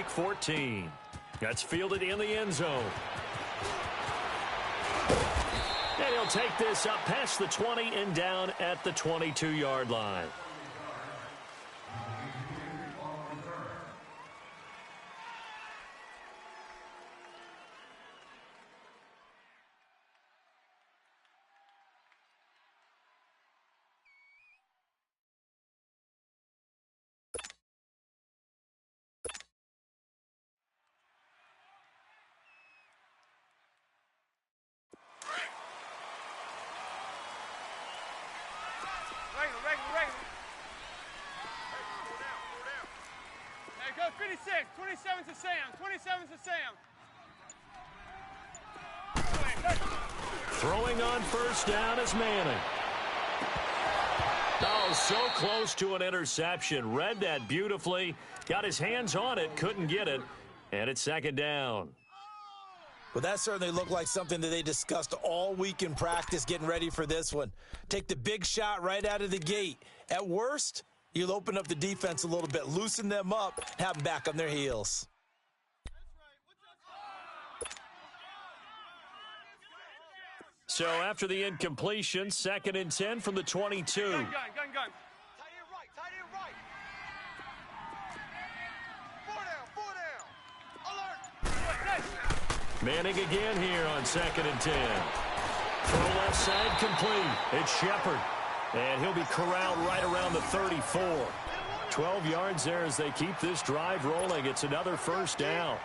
Week 14. That's fielded in the end zone. And he'll take this up past the 20 and down at the 22-yard line. Regular. Hey, go 56. 27 to Sam. 27 to Sam. Throwing on first down is Manning. Oh, so close to an interception. Read that beautifully. Got his hands on it. Couldn't get it. And it's second down. Well, that certainly looked like something that they discussed all week in practice getting ready for this one. Take the big shot right out of the gate. At worst, you'll open up the defense a little bit, loosen them up, have them back on their heels. So after the incompletion, 2nd and 10 from the 22. Gun. Tight end right. 4 down. Alert. Manning again here on 2nd and 10. Throw left side complete. It's Shepard. And he'll be corralled right around the 34. 12 yards there as they keep this drive rolling. It's another first down.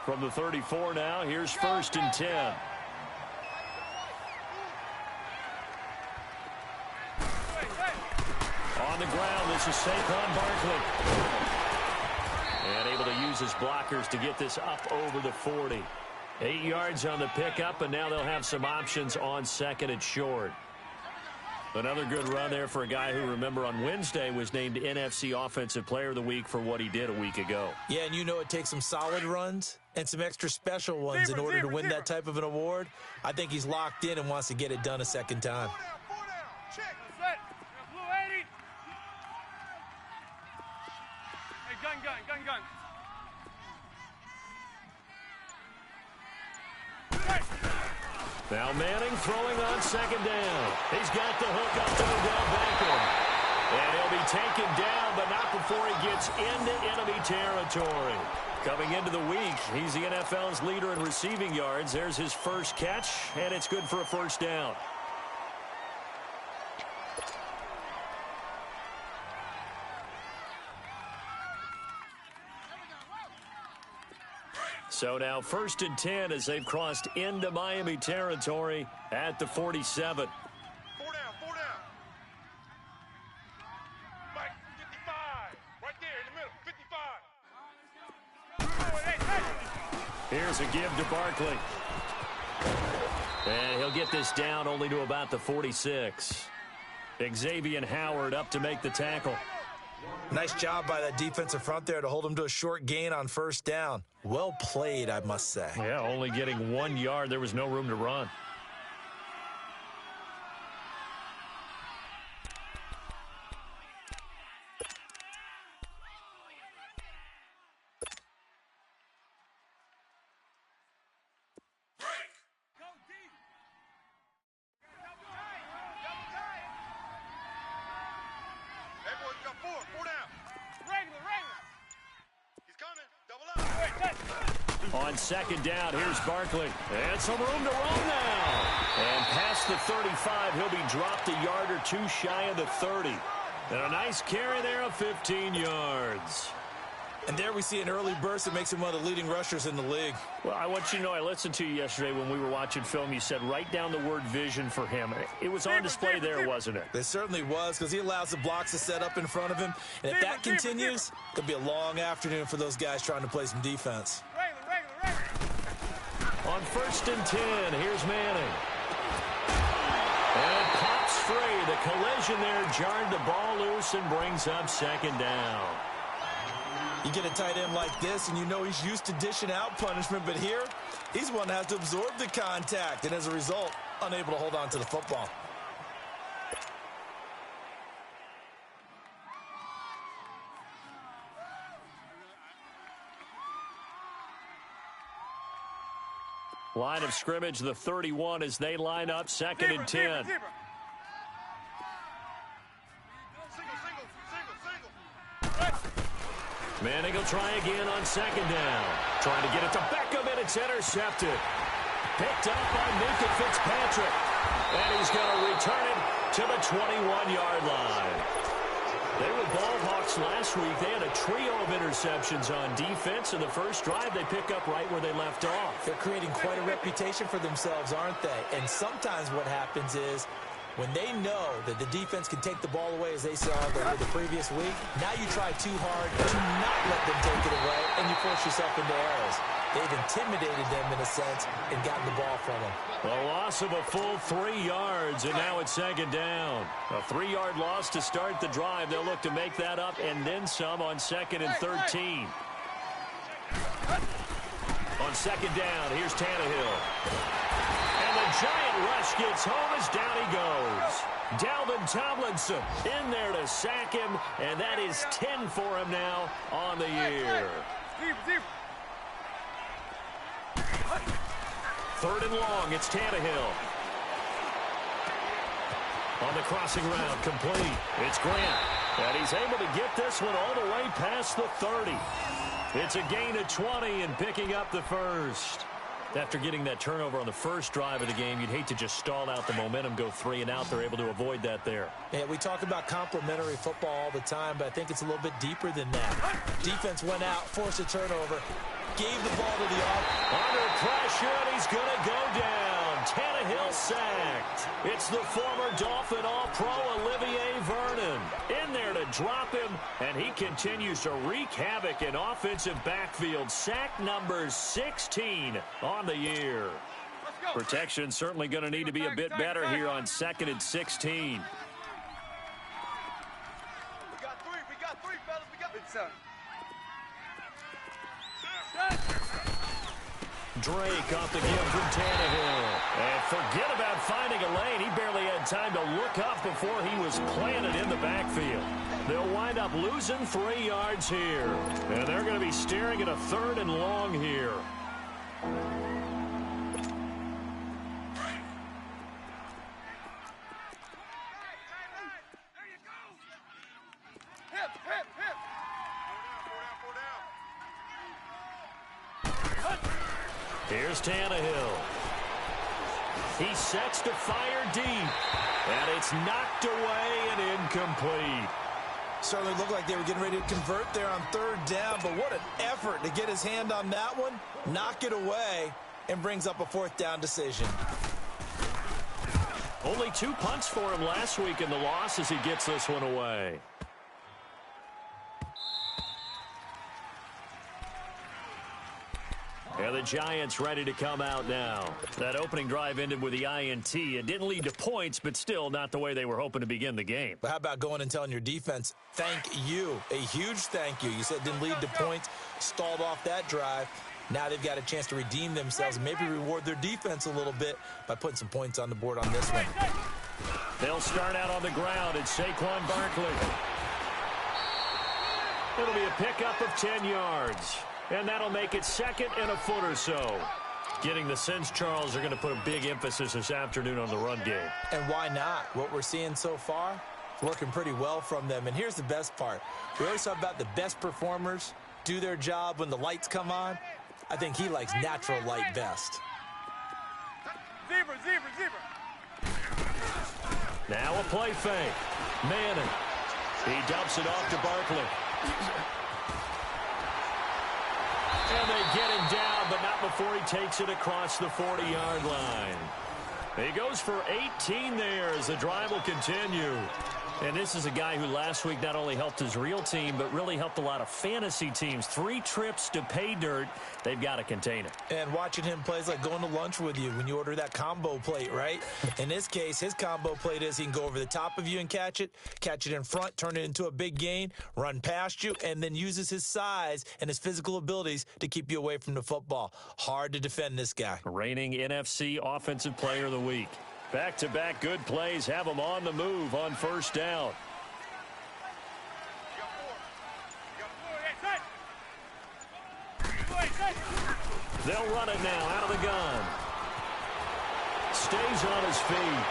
From the 34 now, here's 1st and 10. On the ground, this is Saquon Barkley. And able to use his blockers to get this up over the 40. 8 yards on the pickup, and now they'll have some options on 2nd and short. Another good run there for a guy who, remember, on Wednesday was named NFC Offensive Player of the Week for what he did a week ago. Yeah, and you know it takes some solid runs and some extra special ones in order to win that type of an award. I think he's locked in and wants to get it done a second time. 4 down. Check. Blue 80. Hey, gun. Now Manning throwing on 2nd down. He's got the hook up to Odell Beckham. And he'll be taken down, but not before he gets into enemy territory. Coming into the week, he's the NFL's leader in receiving yards. There's his first catch, and it's good for a first down. So now 1st and 10 as they've crossed into Miami territory at the 47. 4 down. Mike, 55. Right there in the middle. 55. Here's a give to Barkley. And he'll get this down only to about the 46. Xavier Howard up to make the tackle. Nice job by that defensive front there to hold him to a short gain on first down. Well played, I must say. Yeah, only getting 1 yard. There was no room to run. On 2nd down, here's Barkley. And some room to run now. And past the 35, he'll be dropped a yard or two shy of the 30. And a nice carry there of 15 yards. And there we see an early burst that makes him one of the leading rushers in the league. Well, I want you to know, I listened to you yesterday when we were watching film. You said write down the word vision for him. It was on display there, wasn't it? It certainly was, because he allows the blocks to set up in front of him. And if that continues, it'll be a long afternoon for those guys trying to play some defense. On 1st and 10, here's Manning. And it pops free. The collision there jarred the ball loose and brings up 2nd down. You get a tight end like this, and you know he's used to dishing out punishment, but here, he's one that has to absorb the contact, and as a result, unable to hold on to the football. Line of scrimmage, the 31 as they line up, second and 10. Single. Manning will try again on second down. Trying to get it to Beckham, and it's intercepted. Picked up by Minka Fitzpatrick. And he's going to return it to the 21-yard line. They were ball hawks last week. They had a trio of interceptions on defense. In the first drive, they pick up right where they left off. They're creating quite a reputation for themselves, aren't they? And sometimes what happens is when they know that the defense can take the ball away, as they saw the previous week, now you try too hard to not let them take it away, and you force yourself into errors. They've intimidated them, in a sense, and gotten the ball from them. A loss of a full 3 yards, and now it's second down. A 3-yard loss to start the drive. They'll look to make that up and then some on second and 13. On second down, here's Tannehill. And the giant rush gets home as down he goes. Dalvin Tomlinson in there to sack him, and that is 10 for him now on the year. Third and long, it's Tannehill. On the crossing route, complete. It's Grant. And he's able to get this one all the way past the 30. It's a gain of 20 and picking up the first. After getting that turnover on the first drive of the game, you'd hate to just stall out the momentum, go 3 and out. They're able to avoid that there. Yeah, we talk about complementary football all the time, but I think it's a little bit deeper than that. Defense went out, forced a turnover, gave the ball to the offense. Under pressure, and he's going to go down. Tannehill sacked. It's the former Dolphin All-Pro Olivier Vernon in there to drop him, and he continues to wreak havoc in offensive backfield. Sack number 16 on the year. Protection certainly going to need to be a bit better here on second and 16. We got three, fellas. We got it. Drake off the give from Tannehill. And forget about finding a lane. He barely had time to look up before he was planted in the backfield. They'll wind up losing 3 yards here. And they're going to be staring at a third and long here. Here's Tannehill. He sets to fire deep. And it's knocked away and incomplete. Certainly looked like they were getting ready to convert there on third down, but what an effort to get his hand on that one, knock it away, and brings up a fourth down decision. Only 2 punts for him last week in the loss as he gets this one away. And the Giants ready to come out now. That opening drive ended with the INT. It didn't lead to points, but still not the way they were hoping to begin the game. But how about going and telling your defense, thank you, a huge thank you. You said it didn't lead to points, stalled off that drive. Now they've got a chance to redeem themselves and maybe reward their defense a little bit by putting some points on the board on this one. They'll start out on the ground. It's Saquon Barkley. It'll be a pickup of 10 yards. And that'll make it second and a foot or so. Getting the sense Charles are going to put a big emphasis this afternoon on the run game. And why not? What we're seeing so far, working pretty well from them. And here's the best part. We always talk about the best performers do their job when the lights come on. I think he likes natural light best. Zebra. Now a play fake. Manning. He dumps it off to Barkley. And they get him down, but not before he takes it across the 40-yard line. He goes for 18 there as the drive will continue. And this is a guy who last week not only helped his real team, but really helped a lot of fantasy teams. 3 trips to pay dirt. They've got to contain it. And watching him play is like going to lunch with you when you order that combo plate, right? In this case, his combo plate is he can go over the top of you and catch it in front, turn it into a big gain, run past you, and then uses his size and his physical abilities to keep you away from the football. Hard to defend this guy. Reigning NFC Offensive Player of the Week. Back-to-back good plays have them on the move on first down. They'll run it now out of the gun. stays on his feet.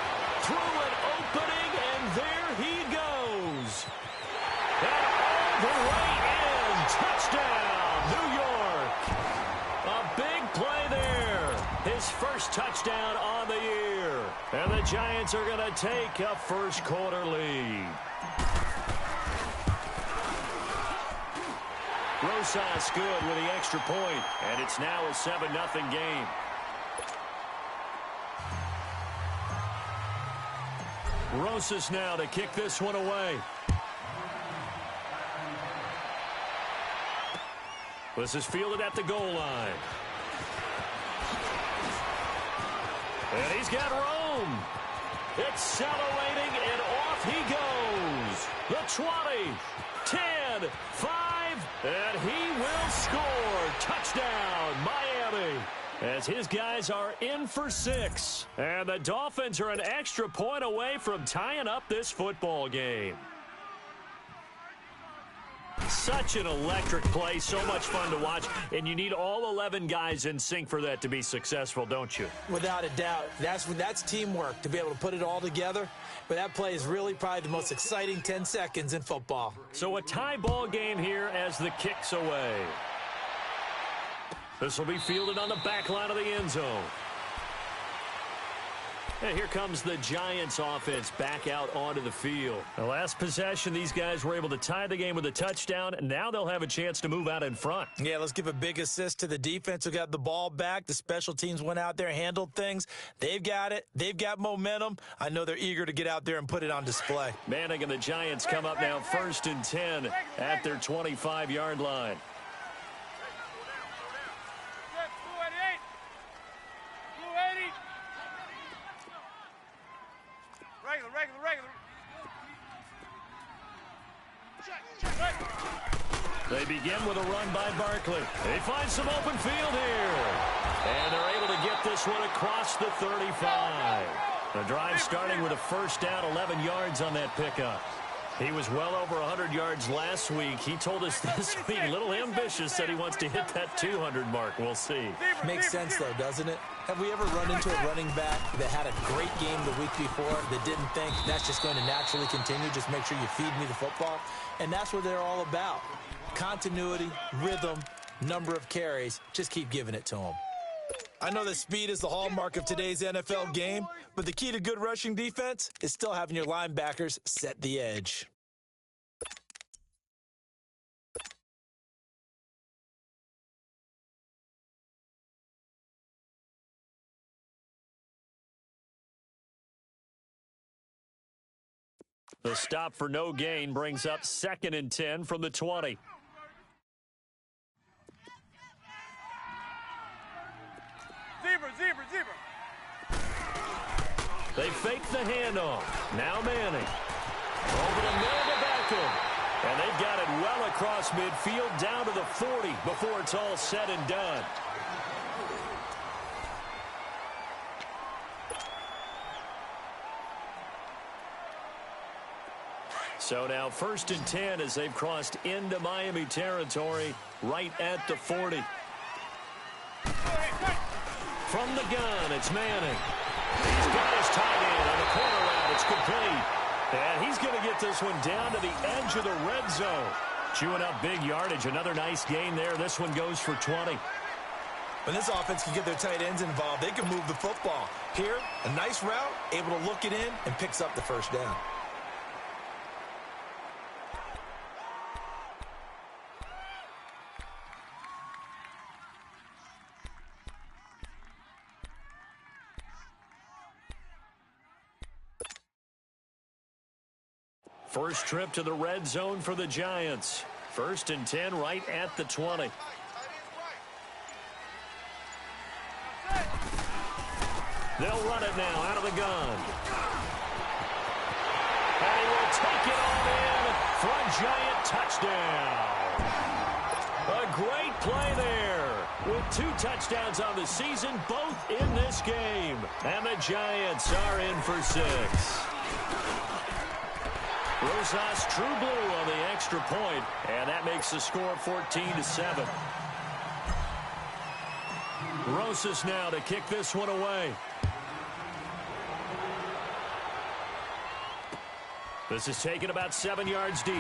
Through an opening, and there he goes. And all the way in. Touchdown, New York. A big play there. His first touchdown on the year. And the Giants are going to take a first quarter lead. Rosas good with the extra point, and it's now a 7-0 game. Rosas now to kick this one away. This is fielded at the goal line. And he's got Rome. Accelerating, and off he goes. The 20, 10, 5, and he will score. Touchdown, Miami. As his guys are in for 6. And the Dolphins are an extra point away from tying up this football game. Such an electric play, so much fun to watch, and you need all 11 guys in sync for that to be successful, don't you? Without a doubt. That's teamwork, to be able to put it all together. But that play is really probably the most exciting 10 seconds in football. So a tie ball game here as the kick's away. This will be fielded on the back line of the end zone. And here comes the Giants offense back out onto the field. The last possession, these guys were able to tie the game with a touchdown. Now they'll have a chance to move out in front. Yeah, let's give a big assist to the defense who got the ball back. The special teams went out there, handled things. They've got it. They've got momentum. I know they're eager to get out there and put it on display. Manning and the Giants come up now 1st and 10 at their 25-yard line. They begin with a run by Barkley. They find some open field here. And they're able to get this one across the 35. The drive starting with a first down, 11 yards on that pickup. He was well over 100 yards last week. He told us this week, a little ambitious, said he wants to hit that 200 mark. We'll see. Makes sense, though, doesn't it? Have we ever run into a running back that had a great game the week before that didn't think that's just going to naturally continue? Just make sure you feed me the football. And that's what they're all about. Continuity, rhythm, number of carries. Just keep giving it to them. I know that speed is the hallmark of today's NFL game, but the key to good rushing defense is still having your linebackers set the edge. The stop for no gain brings up 2nd and 10 from the 20. Zebra. They fake the handoff. Now Manning. Over the middle to Beckham. And they've got it well across midfield down to the 40 before it's all said and done. So now 1st and 10 as they've crossed into Miami territory right at the 40. From the gun, it's Manning. He's got his tight end on the corner route. It's complete. And he's going to get this one down to the edge of the red zone. Chewing up big yardage. Another nice gain there. This one goes for 20. When this offense can get their tight ends involved, they can move the football. Here, a nice route, able to look it in, and picks up the first down. First trip to the red zone for the Giants. 1st and 10 right at the 20. They'll run it now out of the gun. And he will take it all in for a Giant touchdown. A great play there. With 2 touchdowns on the season, both in this game. And the Giants are in for 6. Rosas true blue on the extra point, and that makes the score 14-7. Rosas now to kick this one away. This is taken about 7 yards deep.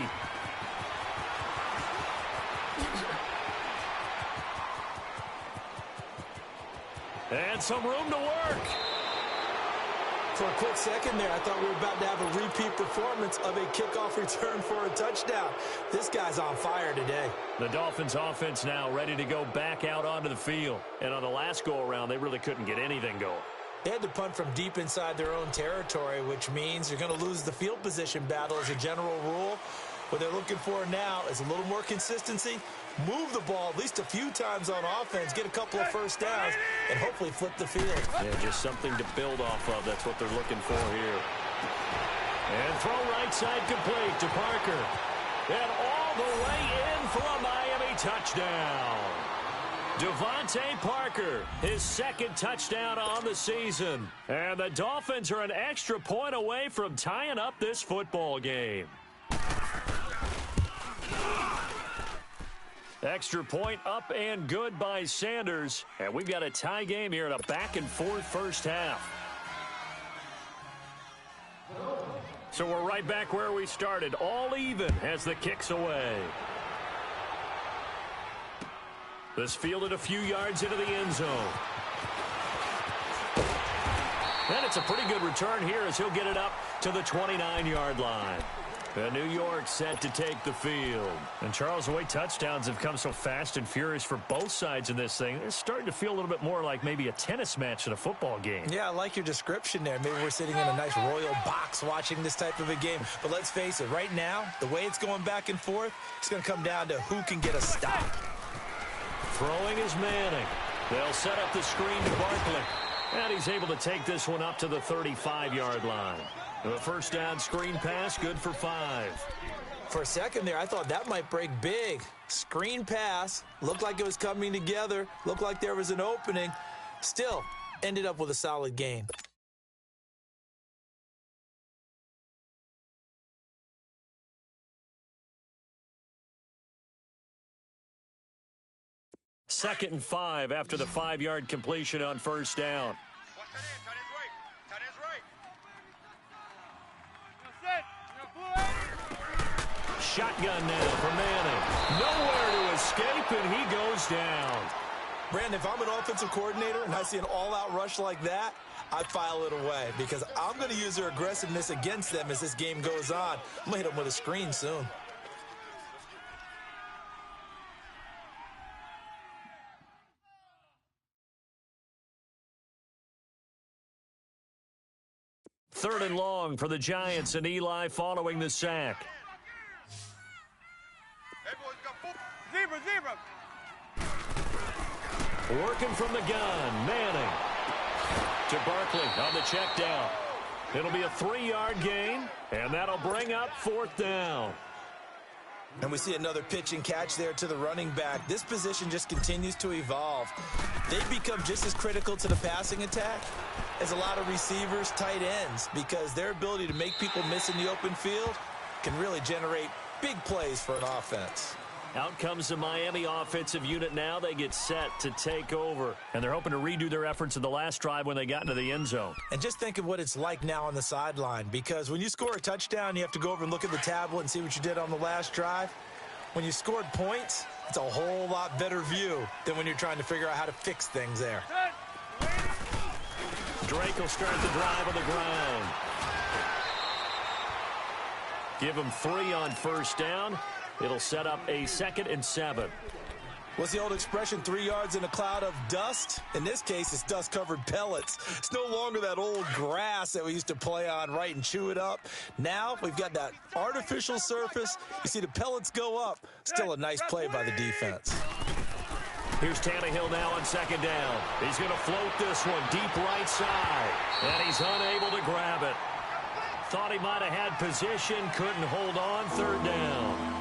And some room to work. For a quick second there, I thought we were about to have a repeat performance of a kickoff return for a touchdown. This guy's on fire today. The Dolphins offense now ready to go back out onto the field. And on the last go-around, they really couldn't get anything going. They had to punt from deep inside their own territory, which means you're going to lose the field position battle as a general rule. What they're looking for now is a little more consistency, move the ball at least a few times on offense, get a couple of first downs, and hopefully flip the field. Yeah, just something to build off of. That's what they're looking for here. And throw right side complete to Parker. And all the way in for a Miami touchdown. Devontae Parker, his second touchdown on the season. And the Dolphins are an extra point away from tying up this football game. Extra point up and good by Sanders. And we've got a tie game here in a back-and-forth first half. So we're right back where we started, all even as the kick's away. This fielded a few yards into the end zone. And it's a pretty good return here as he'll get it up to the 29-yard line. And New York set to take the field. And Charles, the way touchdowns have come so fast and furious for both sides in this thing, it's starting to feel a little bit more like maybe a tennis match than a football game. Yeah, I like your description there. Maybe we're sitting in a nice royal box watching this type of a game. But let's face it, right now, the way it's going back and forth, it's going to come down to who can get a stop. Throwing is Manning. They'll set up the screen to Barkley. And he's able to take this one up to the 35-yard line. The first down screen pass, good for 5. For a second there, I thought that might break big. Screen pass, looked like it was coming together, looked like there was an opening. Still, ended up with a solid gain. Second and 5 after the 5-yard completion on first down. Shotgun now for Manning. Nowhere to escape, and he goes down. Brandon, if I'm an offensive coordinator and I see an all-out rush like that, I file it away because I'm going to use their aggressiveness against them as this game goes on. I'm going to hit them with a screen soon. Third and long for the Giants, and Eli following the sack. Zebra. Working from the gun, Manning to Barkley on the check down. It'll be a 3-yard gain, and that'll bring up fourth down. And we see another pitch and catch there to the running back. This position just continues to evolve. They've become just as critical to the passing attack as a lot of receivers, tight ends, because their ability to make people miss in the open field can really generate big plays for an offense. Out comes the Miami offensive unit now. They get set to take over. And they're hoping to redo their efforts in the last drive when they got into the end zone. And just think of what it's like now on the sideline, because when you score a touchdown, you have to go over and look at the tablet and see what you did on the last drive. When you scored points, it's a whole lot better view than when you're trying to figure out how to fix things there. Drake will start the drive on the ground. Give him 3 on first down. It'll set up a 2nd and 7. What's the old expression, 3 yards in a cloud of dust? In this case, it's dust-covered pellets. It's no longer that old grass that we used to play on, right, and chew it up. Now we've got that artificial surface. You see the pellets go up. Still a nice play by the defense. Here's Tannehill now on 2nd down. He's going to float this one deep right side. And he's unable to grab it. Thought he might have had position, couldn't hold on, 3rd down.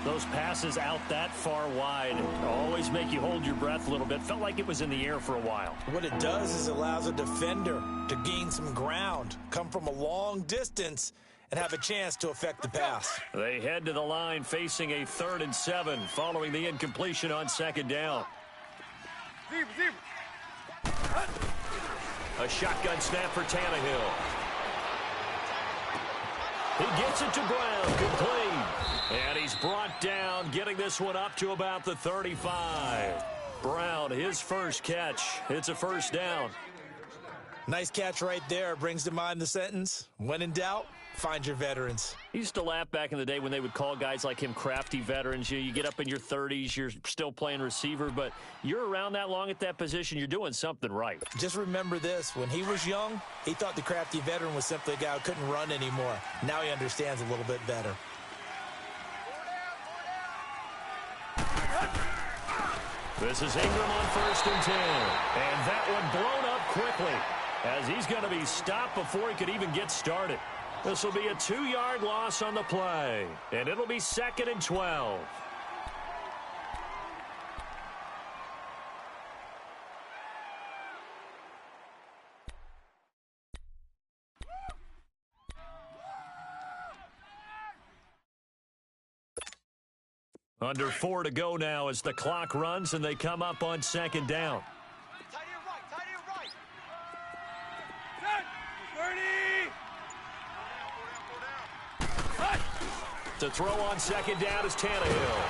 Those passes out that far wide always make you hold your breath a little bit. Felt like it was in the air for a while. What it does is it allows a defender to gain some ground, come from a long distance, and have a chance to affect the pass. They head to the line facing a 3rd and 7 following the incompletion on 2nd down. A shotgun snap for Tannehill. He gets it to Brown, complete. And he's brought down, getting this one up to about the 35. Brown, his first catch. It's a first down. Nice catch right there. Brings to mind the sentence, when in doubt, find your veterans. He used to laugh back in the day when they would call guys like him crafty veterans. You get up in your 30s, you're still playing receiver, but you're around that long at that position, you're doing something right. Just remember this. When he was young, he thought the crafty veteran was simply a guy who couldn't run anymore. Now he understands a little bit better. This is Ingram on 1st and 10. And that one blown up quickly as he's going to be stopped before he could even get started. This will be a 2-yard loss on the play, and it'll be 2nd and 12. Under 4 to go now as the clock runs and they come up on 2nd down. Tight end right, tight end right. Good. 30. To throw on 2nd down is Tannehill.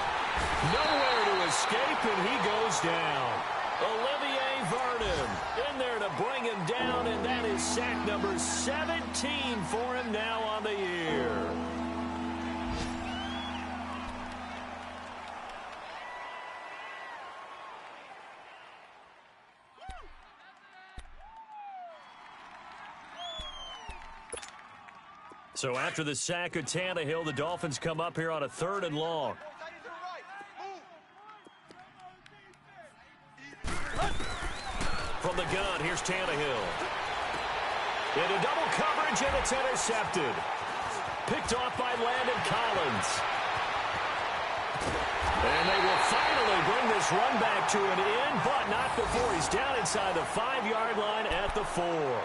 Nowhere to escape, and he goes down. Olivier Vernon in there to bring him down, and that is sack number 17 for him now on the year. So after the sack of Tannehill, the Dolphins come up here on a 3rd and long. From the gun, here's Tannehill. Into double coverage, and it's intercepted. Picked off by Landon Collins. And they will finally bring this run back to an end, but not before he's down inside the 5-yard line at the 4.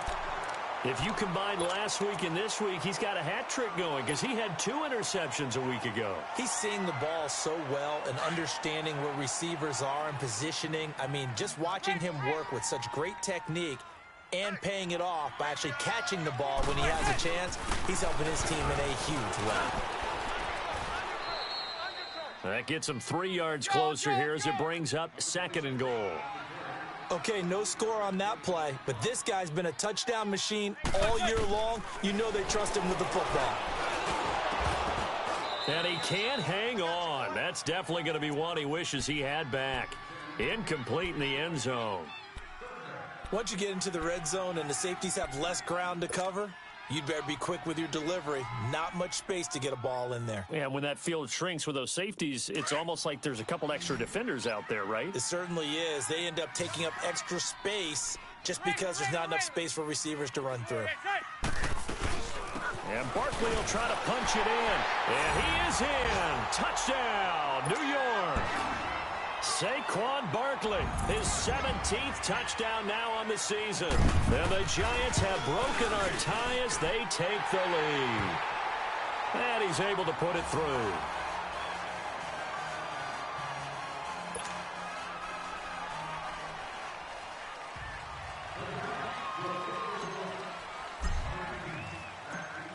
If you combine last week and this week, he's got a hat trick going because he had 2 interceptions a week ago. He's seeing the ball so well and understanding where receivers are and positioning. I mean, just watching him work with such great technique and paying it off by actually catching the ball when he has a chance, he's helping his team in a huge way. That gets him 3 yards closer here as it brings up 2nd and goal. Okay, no score on that play, but this guy's been a touchdown machine all year long. You know they trust him with the football. And he can't hang on. That's definitely going to be one he wishes he had back. Incomplete in the end zone. Once you get into the red zone and the safeties have less ground to cover, you'd better be quick with your delivery. Not much space to get a ball in there. Yeah, when that field shrinks with those safeties, it's almost like there's a couple extra defenders out there, right? It certainly is. They end up taking up extra space just because there's not enough space for receivers to run through. And Barkley will try to punch it in. And he is in. Touchdown, New York. Saquon Barkley, his 17th touchdown now on the season. And the Giants have broken our tie as they take the lead. And he's able to put it through.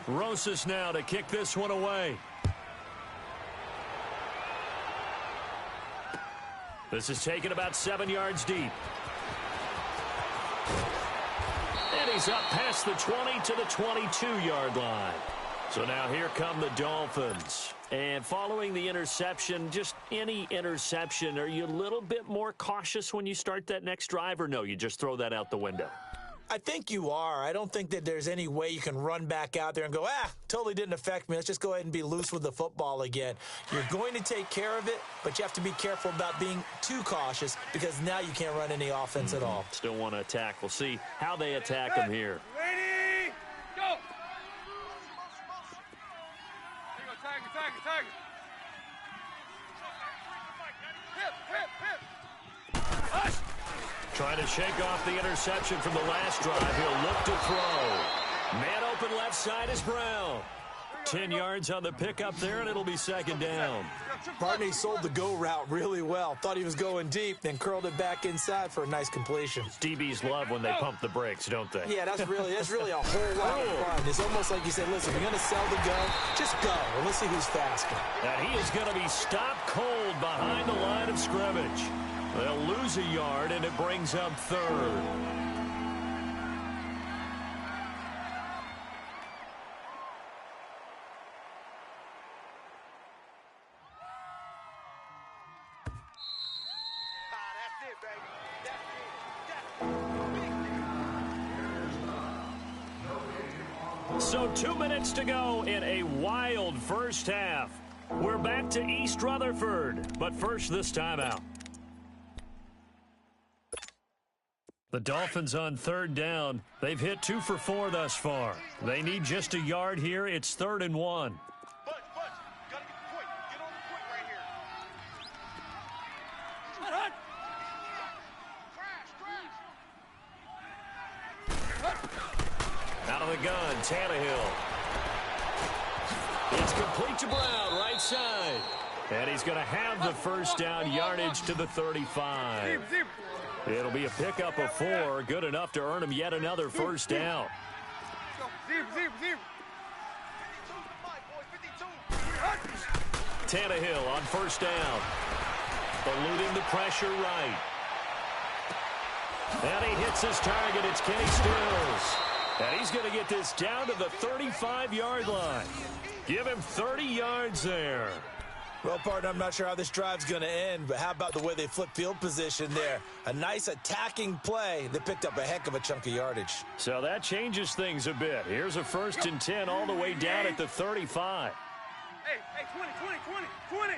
Rosas now to kick this one away. This is taken about 7 yards deep. And he's up past the 20 to the 22-yard line. So now here come the Dolphins. And following the interception, just any interception, are you a little bit more cautious when you start that next drive, or no, you just throw that out the window? I think you are. I don't think that there's any way you can run back out there and go, totally didn't affect me. Let's just go ahead and be loose with the football again. You're going to take care of it, but you have to be careful about being too cautious because now you can't run any offense at all. Still want to attack. We'll see how they attack him here. Ready, go! There you go, Tiger. Hip. Hush! Trying to shake off the interception from the last drive. He'll look to throw. Man open left side is Brown. 10 yards on the pickup there, and it'll be 2nd down. Barney sold the go route really well. Thought he was going deep, then curled it back inside for a nice completion. DBs love when they pump the brakes, don't they? Yeah, that's really a whole lot of fun. It's almost like you said, listen, if you're going to sell the go, just go. And let's see who's faster. And he is going to be stopped cold behind the line of scrimmage. They'll lose a yard, and it brings up third. So 2 minutes to go in a wild first half. We're back to East Rutherford, but first this timeout. The Dolphins on third down. They've hit 2 for 4 thus far. They need just a yard here. It's 3rd and 1. Bunch, gotta get quick. Get on the quick right here. Crash. Out of the gun, Tannehill. It's complete to Brown, right side. And he's going to have the first down, yardage to the 35. It'll be a pickup of 4, good enough to earn him yet another first down. Tannehill on first down. Eluding the pressure right. And he hits his target. It's Kenny Stills. And he's going to get this down to the 35-yard line. Give him 30 yards there. Well, partner, I'm not sure how this drive's going to end, but how about the way they flip field position there? A nice attacking play. They picked up a heck of a chunk of yardage. So that changes things a bit. Here's a 1st and 10 all the way down at the 35. Hey, 20.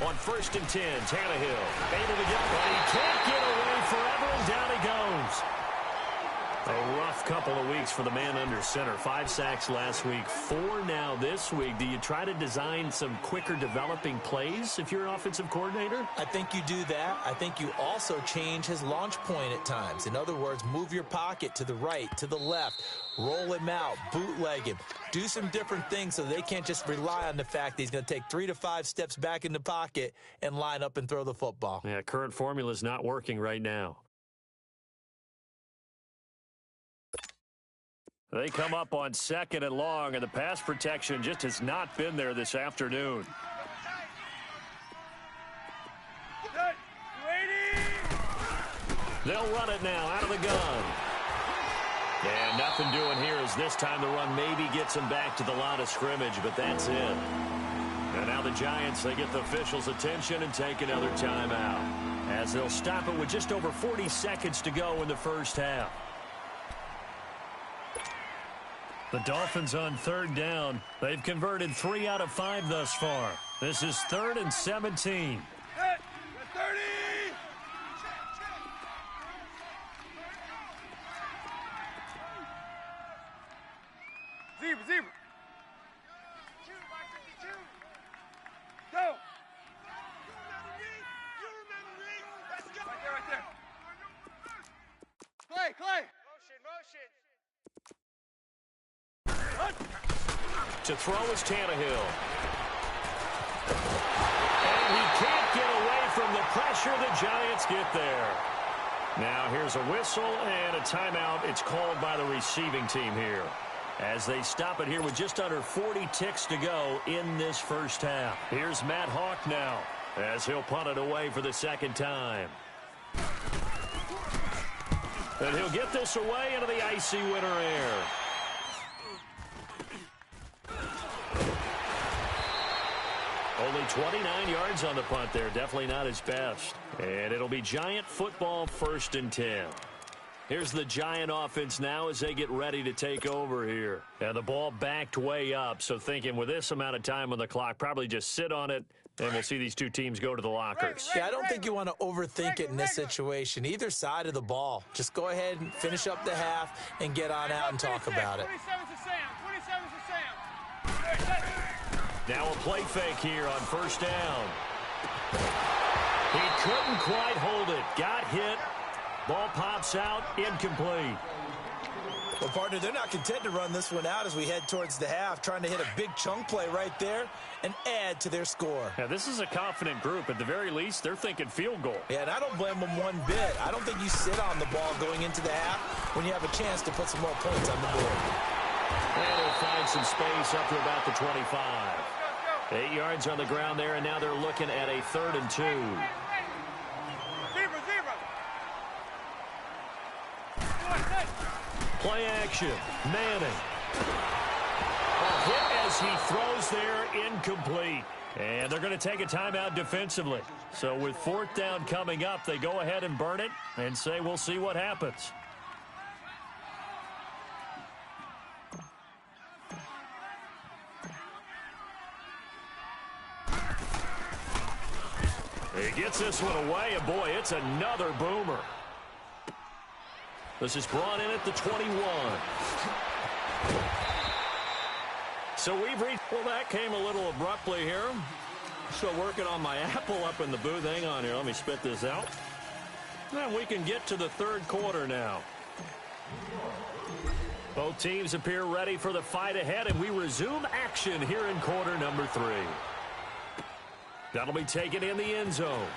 On 1st and 10, Tannehill able to get, but he can't get away forever, and down he goes. A rough couple of weeks for the man under center. 5 sacks last week, 4 now this week. Do you try to design some quicker developing plays if you're an offensive coordinator? I think you do that. I think you also change his launch point at times. In other words, move your pocket to the right, to the left, roll him out, bootleg him. Do some different things so they can't just rely on the fact that he's going to take 3 to 5 steps back in the pocket and line up and throw the football. Yeah, current formula is not working right now. They come up on 2nd and long, and the pass protection just has not been there this afternoon. They'll run it now out of the gun. And nothing doing here as this time the run maybe gets them back to the line of scrimmage, but that's it. And now the Giants, they get the officials' attention and take another timeout as they'll stop it with just over 40 seconds to go in the first half. The Dolphins on third down. They've converted 3 out of 5 thus far. This is 3rd and 17. Zebra. Go. Right there. Clay. Motion. To throw is Tannehill. And he can't get away from the pressure. The Giants get there. Now here's a whistle and a timeout. It's called by the receiving team here, as they stop it here with just under 40 ticks to go in this first half. Here's Matt Hawk now, as he'll punt it away for the 2nd time. And he'll get this away into the icy winter air. Only 29 yards on the punt there. Definitely not his best. And it'll be Giant football 1st and 10. Here's the Giant offense now as they get ready to take over here. And the ball backed way up, so thinking with this amount of time on the clock, probably just sit on it, and we'll see these two teams go to the lockers. Yeah, I don't think you want to overthink it in this situation. Either side of the ball. Just go ahead and finish up the half and get on out and talk about it. 27's to Sam. Now a play fake here on 1st down. He couldn't quite hold it. Got hit. Ball pops out, incomplete. Well, partner, they're not content to run this one out as we head towards the half, trying to hit a big chunk play right there and add to their score. Yeah, this is a confident group. At the very least, they're thinking field goal. Yeah, and I don't blame them one bit. I don't think you sit on the ball going into the half when you have a chance to put some more points on the board. And they'll find some space up to about the 25. 8 yards on the ground there, and now they're looking at a 3rd and 2. Play action. Manning. A hit as he throws there, incomplete. And they're going to take a timeout defensively. So with 4th down coming up, they go ahead and burn it and say we'll see what happens. He gets this one away, and boy, it's another boomer. This is brought in at the 21. So we've reached... Well, that came a little abruptly here. Still working on my apple up in the booth. Hang on here. Let me spit this out. And we can get to the 3rd quarter now. Both teams appear ready for the fight ahead, and we resume action here in quarter number 3. That'll be taken in the end zone.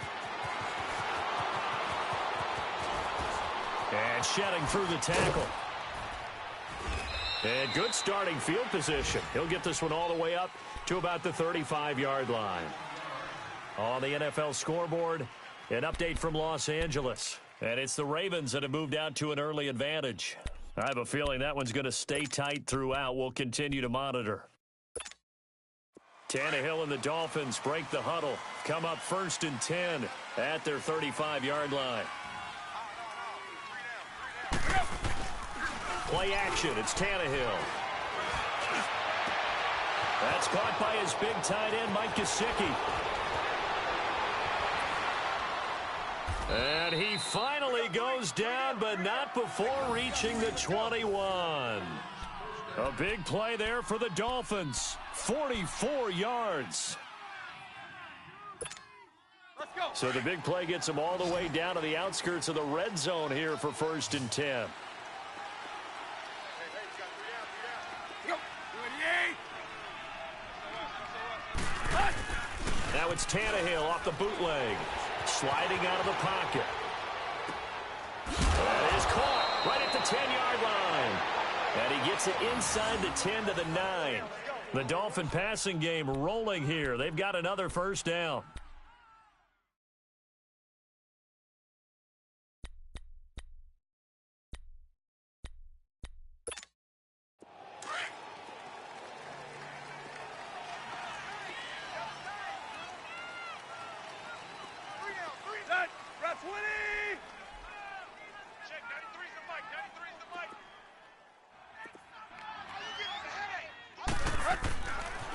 And shedding through the tackle. And good starting field position. He'll get this one all the way up to about the 35-yard line. On the NFL scoreboard, an update from Los Angeles. And it's the Ravens that have moved out to an early advantage. I have a feeling that one's going to stay tight throughout. We'll continue to monitor. Tannehill and the Dolphins break the huddle. Come up 1st and 10 at their 35-yard line. Play action. It's Tannehill. That's caught by his big tight end, Mike Gesicki. And he finally goes down, but not before reaching the 21. A big play there for the Dolphins. 44 yards. Let's go. So the big play gets them all the way down to the outskirts of the red zone here for 1st and 10. Now it's Tannehill off the bootleg. Sliding out of the pocket. That is caught right at the 10-yard line. And he gets it inside the 10 to the 9. The Dolphin passing game rolling here. They've got another 1st down.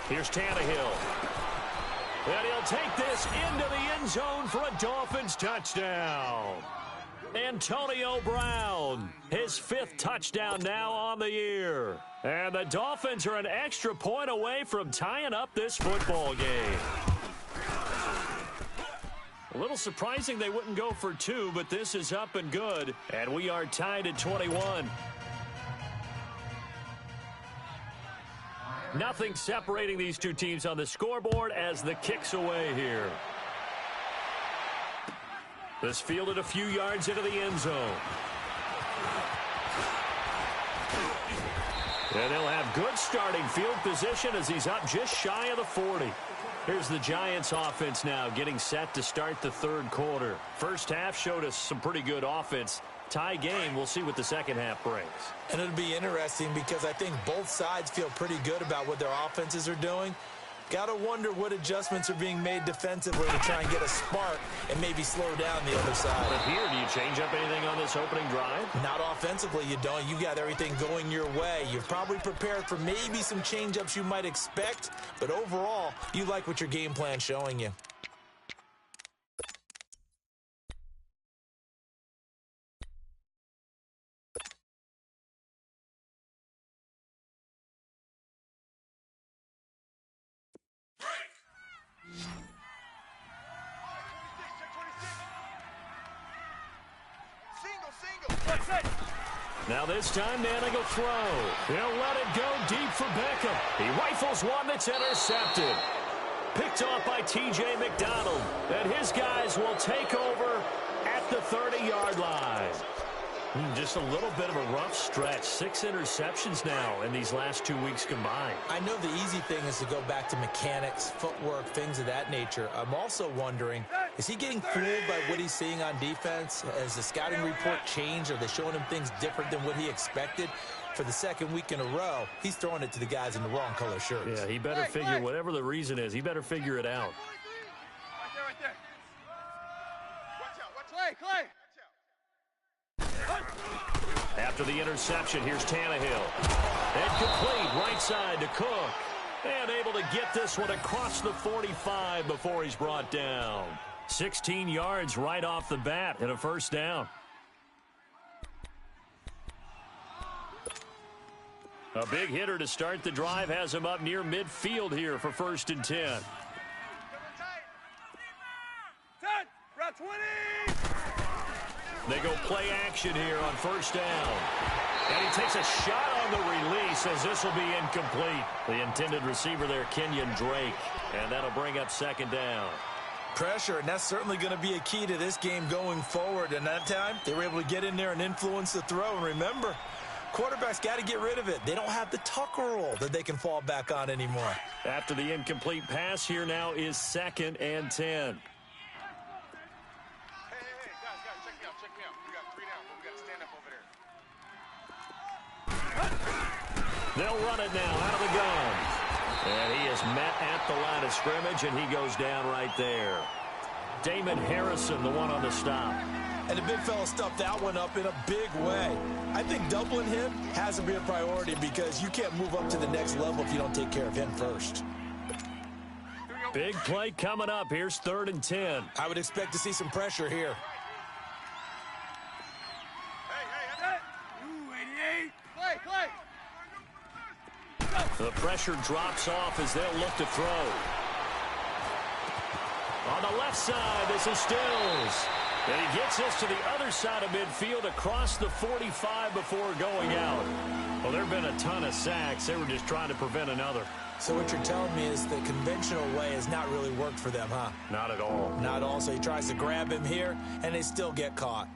Here's Tannehill. And he'll take this into the end zone for a Dolphins touchdown. Antonio Brown, his 5th touchdown now on the year. And the Dolphins are an extra point away from tying up this football game. A little surprising they wouldn't go for 2, but this is up and good. And we are tied at 21. Nothing separating these two teams on the scoreboard as the kick's away here. This fielded a few yards into the end zone. And they'll have good starting field position as he's up just shy of the 40. Here's the Giants offense now getting set to start the 3rd quarter. First half showed us some pretty good offense. Tie game. We'll see what the second half brings. And it'll be interesting because I think both sides feel pretty good about what their offenses are doing. Got to wonder what adjustments are being made defensively to try and get a spark and maybe slow down the other side. But here, do you change up anything on this opening drive? Not offensively, you don't. You got everything going your way. You've probably prepared for maybe some change-ups you might expect, but overall, you like what your game plan's showing you. Now this time, Manning will throw. He'll let it go deep for Beckham. He rifles one that's intercepted. Picked off by T.J. McDonald. And his guys will take over at the 30-yard line. Just a little bit of a rough stretch. 6 interceptions now in these last 2 weeks combined. I know the easy thing is to go back to mechanics, footwork, things of that nature. I'm also wondering, is he getting fooled by what he's seeing on defense? Has the scouting report changed? Are they showing him things different than what he expected? For the second week in a row, he's throwing it to the guys in the wrong color shirts. Yeah, he better figure, whatever the reason is, he better figure it out. Right there. Watch out. Clay. After the interception, here's Tannehill. And complete, right side to Cook. And able to get this one across the 45 before he's brought down. 16 yards right off the bat and a first down. A big hitter to start the drive has him up near midfield here for 1st and 10. 10, route 20. They go play action here on 1st down. And he takes a shot on the release as this will be incomplete. The intended receiver there, Kenyon Drake. And that'll bring up 2nd down. Pressure, and that's certainly going to be a key to this game going forward. And that time, they were able to get in there and influence the throw. And remember, quarterbacks got to get rid of it. They don't have the Tucker rule that they can fall back on anymore. After the incomplete pass, here now is 2nd and 10. They'll run it now out of the gun. And he is met at the line of scrimmage, and he goes down right there. Damon Harrison, the one on the stop. And the big fella stuffed that one up in a big way. I think doubling him has to be a priority because you can't move up to the next level if you don't take care of him first. Big play coming up. Here's 3rd and 10. I would expect to see some pressure here. Clay. The pressure drops off as they'll look to throw. On the left side, this is Stills. And he gets this to the other side of midfield across the 45 before going out. Well, there have been a ton of sacks. They were just trying to prevent another. So what you're telling me is the conventional way has not really worked for them, huh? Not at all. Not at all. So he tries to grab him here, and they still get caught.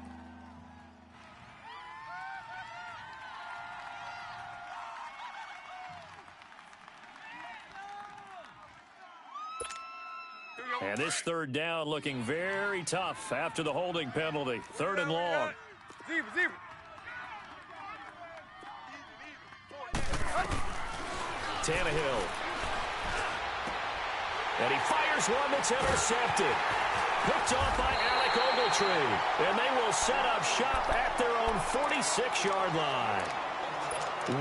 And this 3rd down looking very tough after the holding penalty. 3rd and long. Zebra. Tannehill. And he fires one that's intercepted. Picked off by Alec Ogletree. And they will set up shop at their own 46-yard line.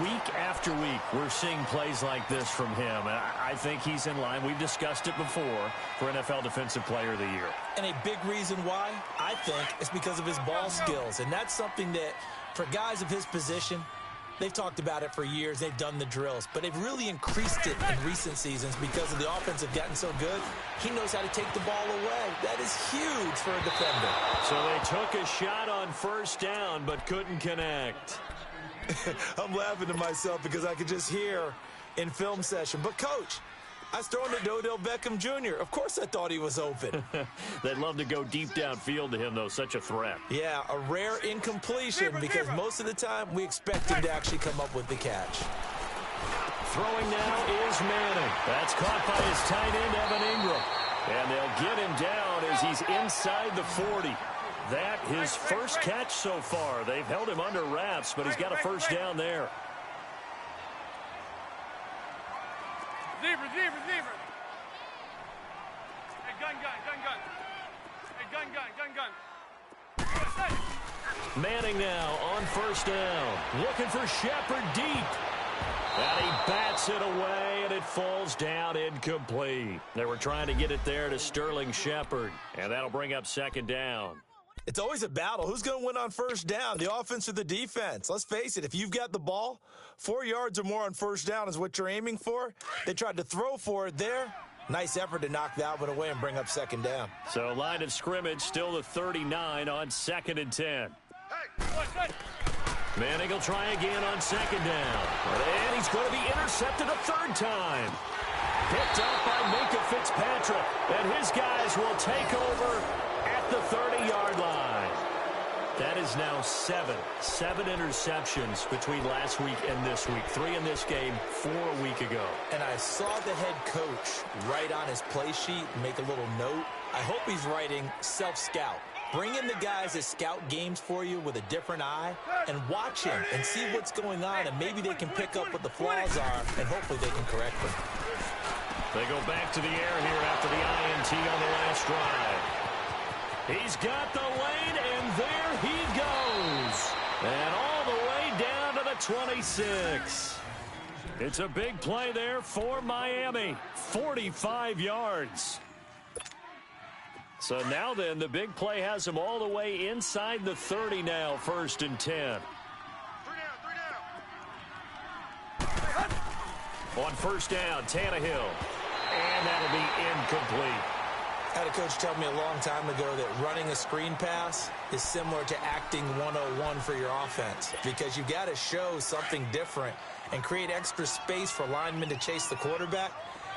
Week after week, we're seeing plays like this from him. And I think he's in line. We've discussed it before for NFL Defensive Player of the Year. And a big reason why, I think, is because of his ball skills. And that's something that, for guys of his position, they've talked about it for years. They've done the drills. But they've really increased it in recent seasons because of the offense have gotten so good. He knows how to take the ball away. That is huge for a defender. So they took a shot on 1st down but couldn't connect. I'm laughing to myself because I could just hear in film session. But, Coach, I was throwing to Odell Beckham Jr. Of course I thought he was open. They'd love to go deep downfield to him, though. Such a threat. Yeah, a rare incompletion because most of the time we expect him to actually come up with the catch. Throwing now is Manning. That's caught by his tight end, Evan Ingram. And they'll get him down as he's inside the 40. That his first catch so far. They've held him under wraps, but he's got a first down there. Zebra. Hey, gun. Hey, gun. Manning now on 1st down. Looking for Shepard deep. And he bats it away, and it falls down incomplete. They were trying to get it there to Sterling Shepard, and that'll bring up 2nd down. It's always a battle. Who's going to win on 1st down, the offense or the defense? Let's face it, if you've got the ball, 4 yards or more on 1st down is what you're aiming for. They tried to throw for it there. Nice effort to knock that one away and bring up 2nd down. So line of scrimmage still the 39 on 2nd and 10. Manning will try again on second down. And he's going to be intercepted a third time. Picked up by Minka Fitzpatrick. And his guys will take over at the 30-yard line. That is now seven interceptions between last week and this week. 3 in this game, 4 a week ago. And I saw the head coach write on his play sheet, make a little note. I hope he's writing self-scout. Bring in the guys that scout games for you with a different eye and watch him and see what's going on, and maybe they can pick up what the flaws are, and hopefully they can correct them. They go back to the air here after the INT on the last drive. He's got the lane, and there he goes. And all the way down to the 26. It's a big play there for Miami. 45 yards. So now then, the big play has him all the way inside the 30 now, 1st and 10. 3 down. On 1st down, Tannehill. And that'll be incomplete. I had a coach tell me a long time ago that running a screen pass is similar to acting 101 for your offense, because you've got to show something different and create extra space for linemen to chase the quarterback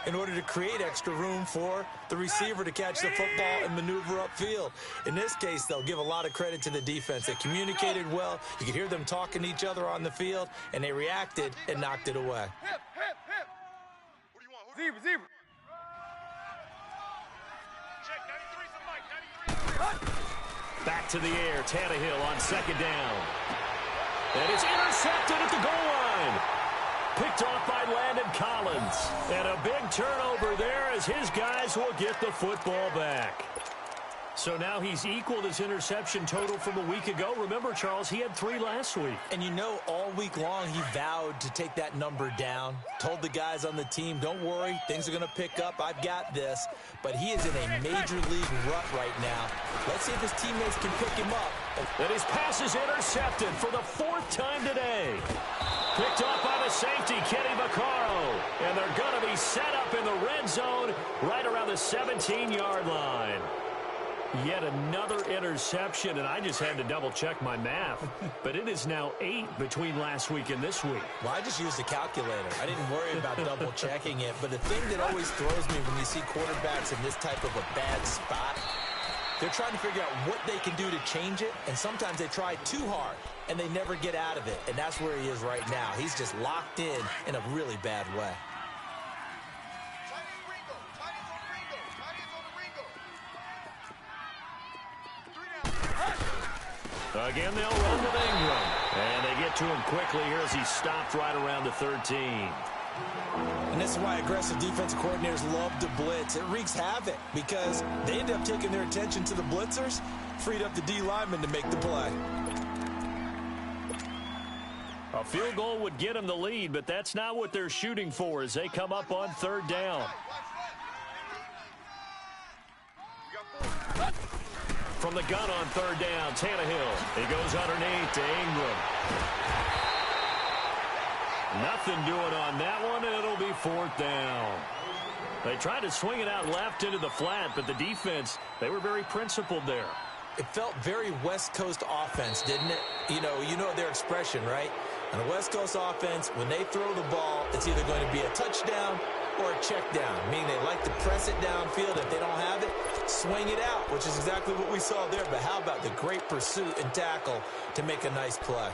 in order to create extra room for the receiver to catch the football and maneuver upfield. In this case, they'll give a lot of credit to the defense. They communicated well. You could hear them talking to each other on the field, and they reacted and knocked it away. Hip. What do you want? Zebra, zebra. Check 93's the mic. 93. Back to the air, Tannehill on 2nd down. And it's intercepted at the goal line. Picked off by Landon Collins. And a big turnover there as his guys will get the football back. So now he's equaled his interception total from a week ago. Remember, Charles, he had 3 last week. And you know, all week long he vowed to take that number down. Told the guys on the team, don't worry, things are going to pick up. I've got this. But he is in a major league rut right now. Let's see if his teammates can pick him up. And his pass is intercepted for the 4th time today. Picked off by the safety, Kenny Vaccaro. And they're going to be set up in the red zone right around the 17-yard line. Yet another interception, and I just had to double-check my math. But it is now 8 between last week and this week. Well, I just used a calculator. I didn't worry about double-checking it. But the thing that always throws me when you see quarterbacks in this type of a bad spot, they're trying to figure out what they can do to change it, and sometimes they try too hard, and they never get out of it. And that's where he is right now. He's just locked in a really bad way. Again, they'll run with Ingram. And they get to him quickly here as he stopped right around the 13. And this is why aggressive defensive coordinators love to blitz. It wreaks havoc because they end up taking their attention to the blitzers, freed up the D lineman to make the play. A field goal would get them the lead, but that's not what they're shooting for as they come up on 3rd down. From the gun on 3rd down, Tannehill. He goes underneath to Ingram. Nothing doing on that one, and it'll be 4th down. They tried to swing it out left into the flat, but the defense, they were very principled there. It felt very West Coast offense, didn't it? You know their expression, right? On a West Coast offense, when they throw the ball, it's either going to be a touchdown or a check down, meaning they like to press it downfield. If they don't have it, swing it out, which is exactly what we saw there. But how about the great pursuit and tackle to make a nice play?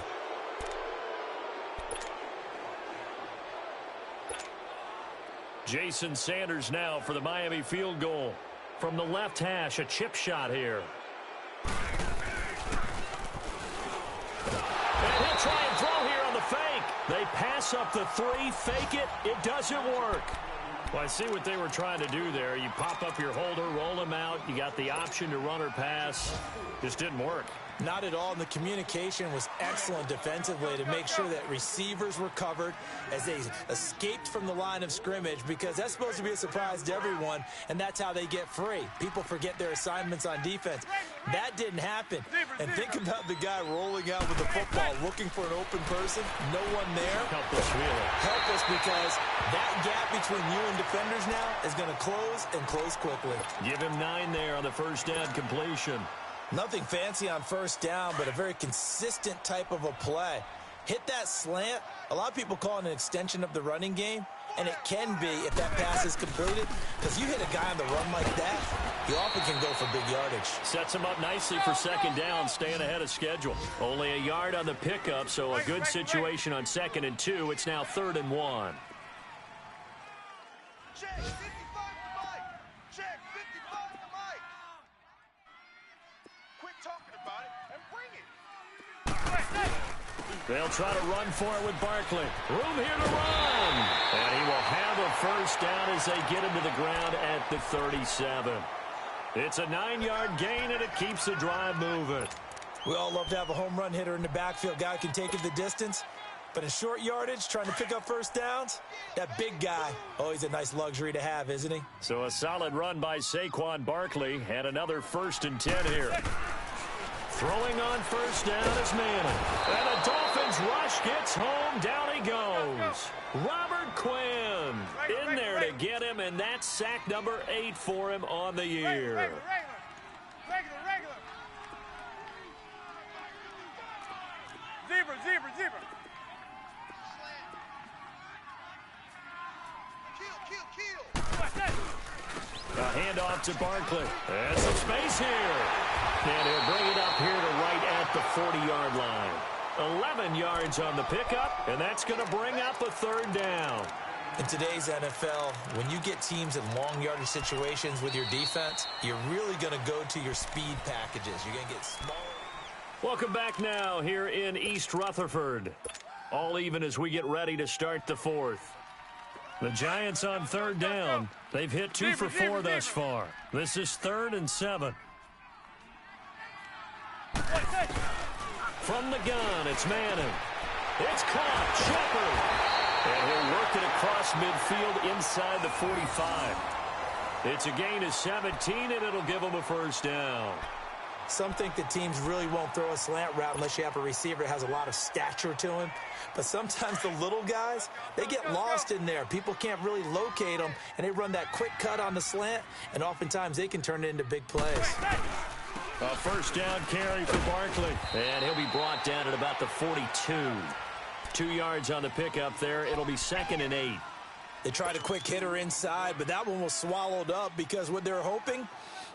Jason Sanders now for the Miami field goal. From the left hash, a chip shot here. And he'll try and throw here on the fake. They pass up the 3, fake it. It doesn't work. Well, I see what they were trying to do there. You pop up your holder, roll him out. You got the option to run or pass. Just didn't work. Not at all. And the communication was excellent defensively to make sure that receivers were covered as they escaped from the line of scrimmage, because that's supposed to be a surprise to everyone, and that's how they get free. People forget their assignments on defense. That didn't happen. And think about the guy rolling out with the football, looking for an open person, no one there. Helpless, really. Helpless, because that gap between you and defenders now is going to close and close quickly. Give him 9 there on the 1st down completion. Nothing fancy on 1st down, but a very consistent type of a play. hit that slant. A lot of people call it an extension of the running game, and it can be if that pass is completed, because you hit a guy on the run like that, he often can go for big yardage. Sets him up nicely for second down, staying ahead of schedule. Only a yard on the pickup, so a good situation on 2nd and 2. It's now 3rd and 1. Check 55 to Mike. Check 55 to Mike. Quit talking about it and bring it. They'll try to run for it with Barkley. Room here to run. And he will have a first down as they get him to the ground at the 37. It's a 9-yard gain, and it keeps the drive moving. We all love to have a home run hitter in the backfield. Guy can take it the distance. But in short yardage, trying to pick up first downs, that big guy, always a nice luxury to have, isn't he? So a solid run by Saquon Barkley, and another 1st and 10 here. Throwing on first down is Manning. And the Dolphins rush gets home. Down he goes. Robert Quinn in there to get him, and that's sack number 8 for him on the year. Regular. Zebra. Kill. A handoff to Barkley. And some space here. And he'll bring it up here to right at the 40-yard line. 11 yards on the pickup, and that's going to bring up a 3rd down. In today's NFL, when you get teams in long yardage situations with your defense, you're really going to go to your speed packages. You're going to get smaller. Welcome back now here in East Rutherford. All even as we get ready to start the 4th. The Giants on 3rd down. They've hit 2 for 4 thus far. This is 3rd and 7. From the gun, it's Manning. It's caught. Shepard. And he'll work it across midfield inside the 45. It's a gain of 17, and it'll give them a first down. Some think that teams really won't throw a slant route unless you have a receiver that has a lot of stature to him. But sometimes the little guys, they get lost in there. People can't really locate them, and they run that quick cut on the slant, and oftentimes they can turn it into big plays. A first down carry for Barkley. And he'll be brought down at about the 42. 2 yards on the pickup there. It'll be 2nd and 8. They tried a quick hitter inside, but that one was swallowed up because what they're hoping,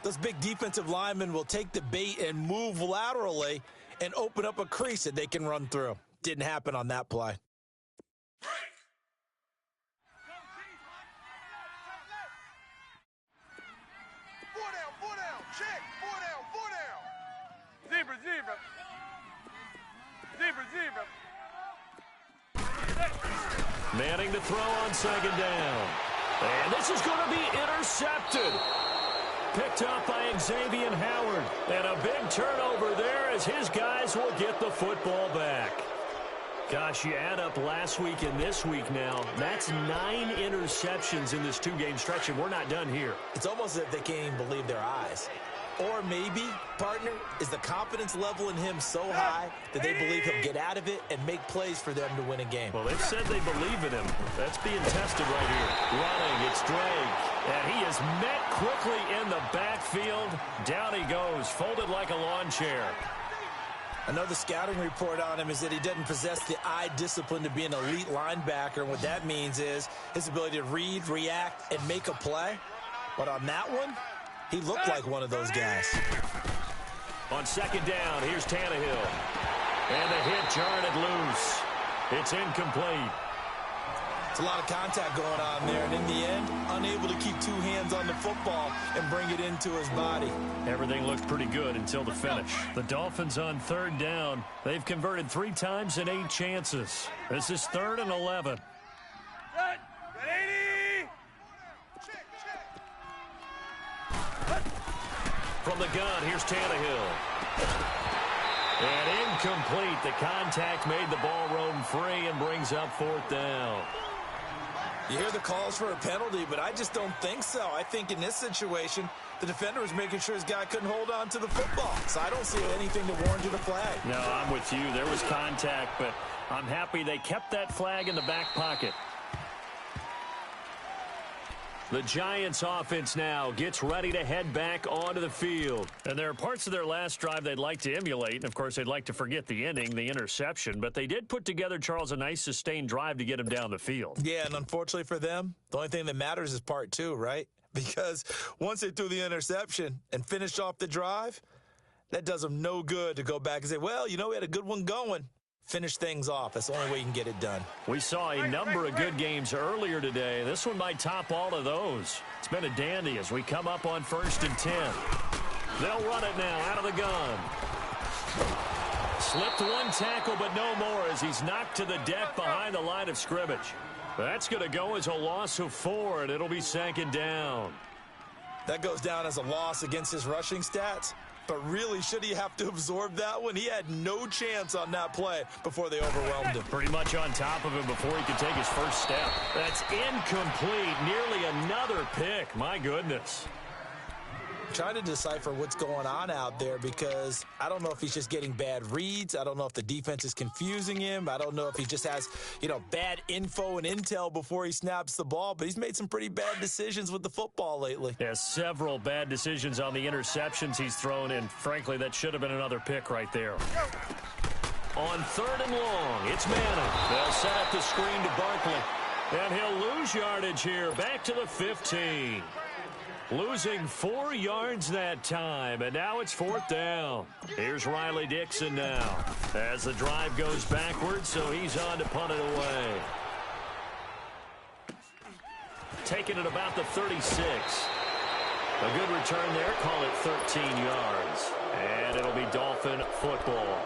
those big defensive linemen will take the bait and move laterally and open up a crease that they can run through. Didn't happen on that play. Four down. Check. Four down. Zebra. Manning to throw on 2nd down. And this is going to be intercepted. Picked up by Xavier Howard. And a big turnover there as his guys will get the football back. Gosh, you add up last week and this week now. That's 9 interceptions in this 2-game stretch, and we're not done here. It's almost as if they can't even believe their eyes. Or maybe, partner, is the confidence level in him so high that they believe he'll get out of it and make plays for them to win a game. Well, they've said they believe in him. That's being tested right here. Running, it's Drake. And he is met quickly in the backfield. Down he goes, folded like a lawn chair. Another scouting report on him is that he doesn't possess the eye discipline to be an elite linebacker. And what that means is his ability to read, react, and make a play. But on that one, he looked like one of those guys. On 2nd down, here's Tannehill. And the hit jarred it loose. It's incomplete. It's a lot of contact going on there, and in the end, unable to keep 2 hands on the football and bring it into his body. Everything looked pretty good until the finish. The Dolphins on 3rd down. They've converted 3 times in 8 chances. This is 3rd and 11. Got 80. From the gun, here's Tannehill. And incomplete. The contact made the ball roam free and brings up 4th down. You hear the calls for a penalty, but I just don't think so. I think in this situation, the defender was making sure his guy couldn't hold on to the football. So I don't see anything to warrant a flag. No, I'm with you. There was contact, but I'm happy they kept that flag in the back pocket. The Giants offense now gets ready to head back onto the field. And there are parts of their last drive they'd like to emulate. And, of course, they'd like to forget the inning, the interception. But they did put together, Charles, a nice sustained drive to get him down the field. Yeah, and unfortunately for them, the only thing that matters is part two, right? Because once they threw the interception and finished off the drive, that does them no good to go back and say, well, you know, we had a good one going. Finish things off. That's the only way you can get it done. We saw a number of good games earlier today. This one might top all of those. It's been a dandy as we come up on 1st and 10. They'll run it now out of the gun. Slipped one tackle, but no more as he's knocked to the deck behind the line of scrimmage. That's going to go as a loss of 4, and it'll be 2nd down. That goes down as a loss against his rushing stats. But really, should he have to absorb that one? He had no chance on that play before they overwhelmed him. Pretty much on top of him before he could take his first step. That's incomplete. Nearly another pick. My goodness. Trying to decipher what's going on out there because I don't know if he's just getting bad reads. I don't know if the defense is confusing him. I don't know if he just has, bad info and intel before he snaps the ball. But he's made some pretty bad decisions with the football lately. Yeah, several bad decisions on the interceptions he's thrown in. Frankly, that should have been another pick right there. On 3rd and long, it's Manning. They'll set up the screen to Barkley. And he'll lose yardage here. Back to the 15. Losing 4 yards that time, and now it's 4th down. Here's Riley Dixon now as the drive goes backwards, so he's on to punt it away. Taking it about the 36. A good return there, call it 13 yards. And it'll be Dolphin football.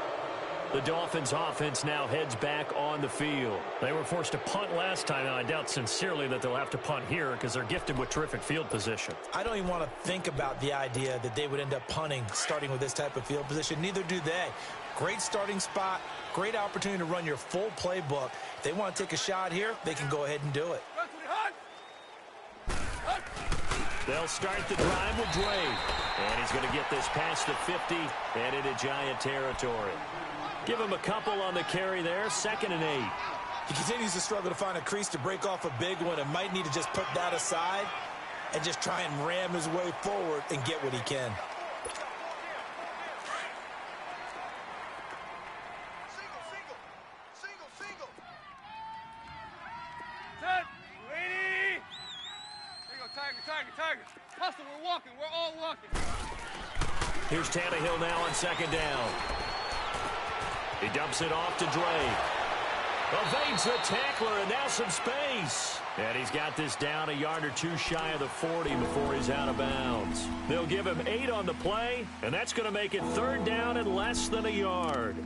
The Dolphins offense now heads back on the field. They were forced to punt last time, and I doubt sincerely that they'll have to punt here because they're gifted with terrific field position. I don't even want to think about the idea that they would end up punting starting with this type of field position. Neither do they. Great starting spot, great opportunity to run your full playbook. If they want to take a shot here, they can go ahead and do it. They'll start the drive with Drake. And he's going to get this past the 50 and into Giant territory. Give him a couple on the carry there, 2nd and 8. He continues to struggle to find a crease to break off a big one and might need to just put that aside and just try and ram his way forward and get what he can. Single. Set. Lady. There you go, Tiger. Hustle, we're walking. We're all walking. Here's Tannehill now on 2nd down. He dumps it off to Drake. Evades the tackler, and now some space. And he's got this down a yard or two shy of the 40 before he's out of bounds. They'll give him 8 on the play, and that's going to make it 3rd down and less than a yard.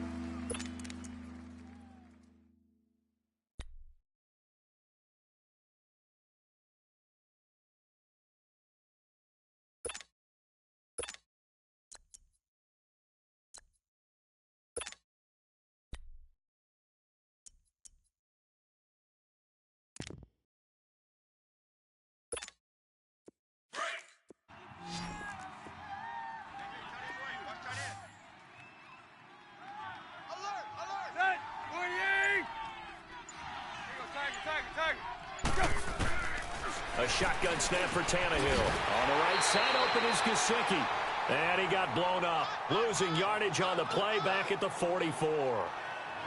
A shotgun snap for Tannehill. On the right side, open is Gesicki. And he got blown up. Losing yardage on the play back at the 44.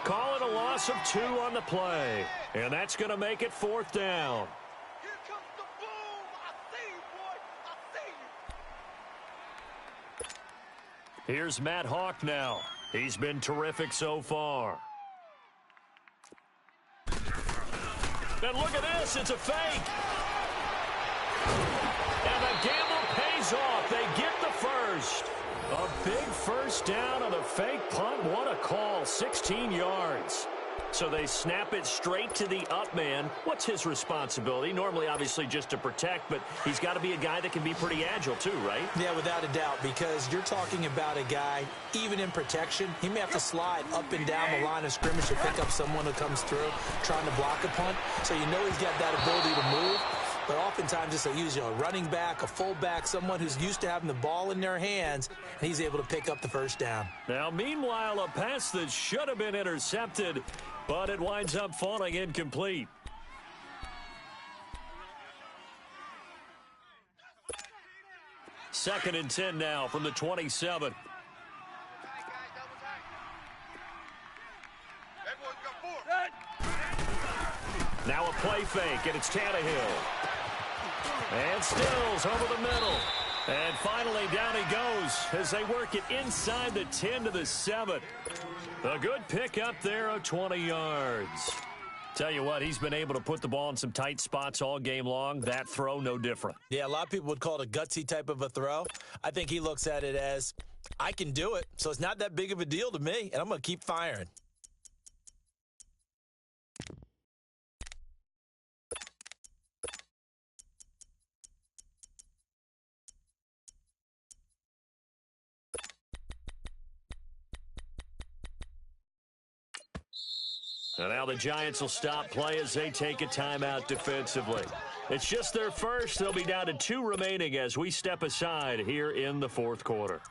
Call it a loss of 2 on the play. And that's going to make it 4th down. Here comes the boom. I see you, boy. I see you. Here's Matt Hawk now. He's been terrific so far. And look at this. It's a fake. And the gamble pays off. They get the first. A big first down on a fake punt. What a call. 16 yards. So they snap it straight to the up man. What's his responsibility? Normally, obviously, just to protect, but he's got to be a guy that can be pretty agile too, right? Yeah, without a doubt, because you're talking about a guy, even in protection, he may have to slide up and down the line of scrimmage to pick up someone who comes through trying to block a punt. So you know he's got that ability to move. But oftentimes it's a running back, a fullback, someone who's used to having the ball in their hands, and he's able to pick up the first down. Now, meanwhile, a pass that should have been intercepted, but it winds up falling incomplete. 2nd and 10 now from the 27. Now a play fake, and it's Tannehill. And Stills over the middle. And finally, down he goes as they work it inside the 10 to the 7. A good pick up there of 20 yards. Tell you what, he's been able to put the ball in some tight spots all game long. That throw, no different. Yeah, a lot of people would call it a gutsy type of a throw. I think he looks at it as, I can do it, so it's not that big of a deal to me, and I'm going to keep firing. And now the Giants will stop play as they take a timeout defensively. It's just their first. They'll be down to 2 remaining as we step aside here in the 4th quarter.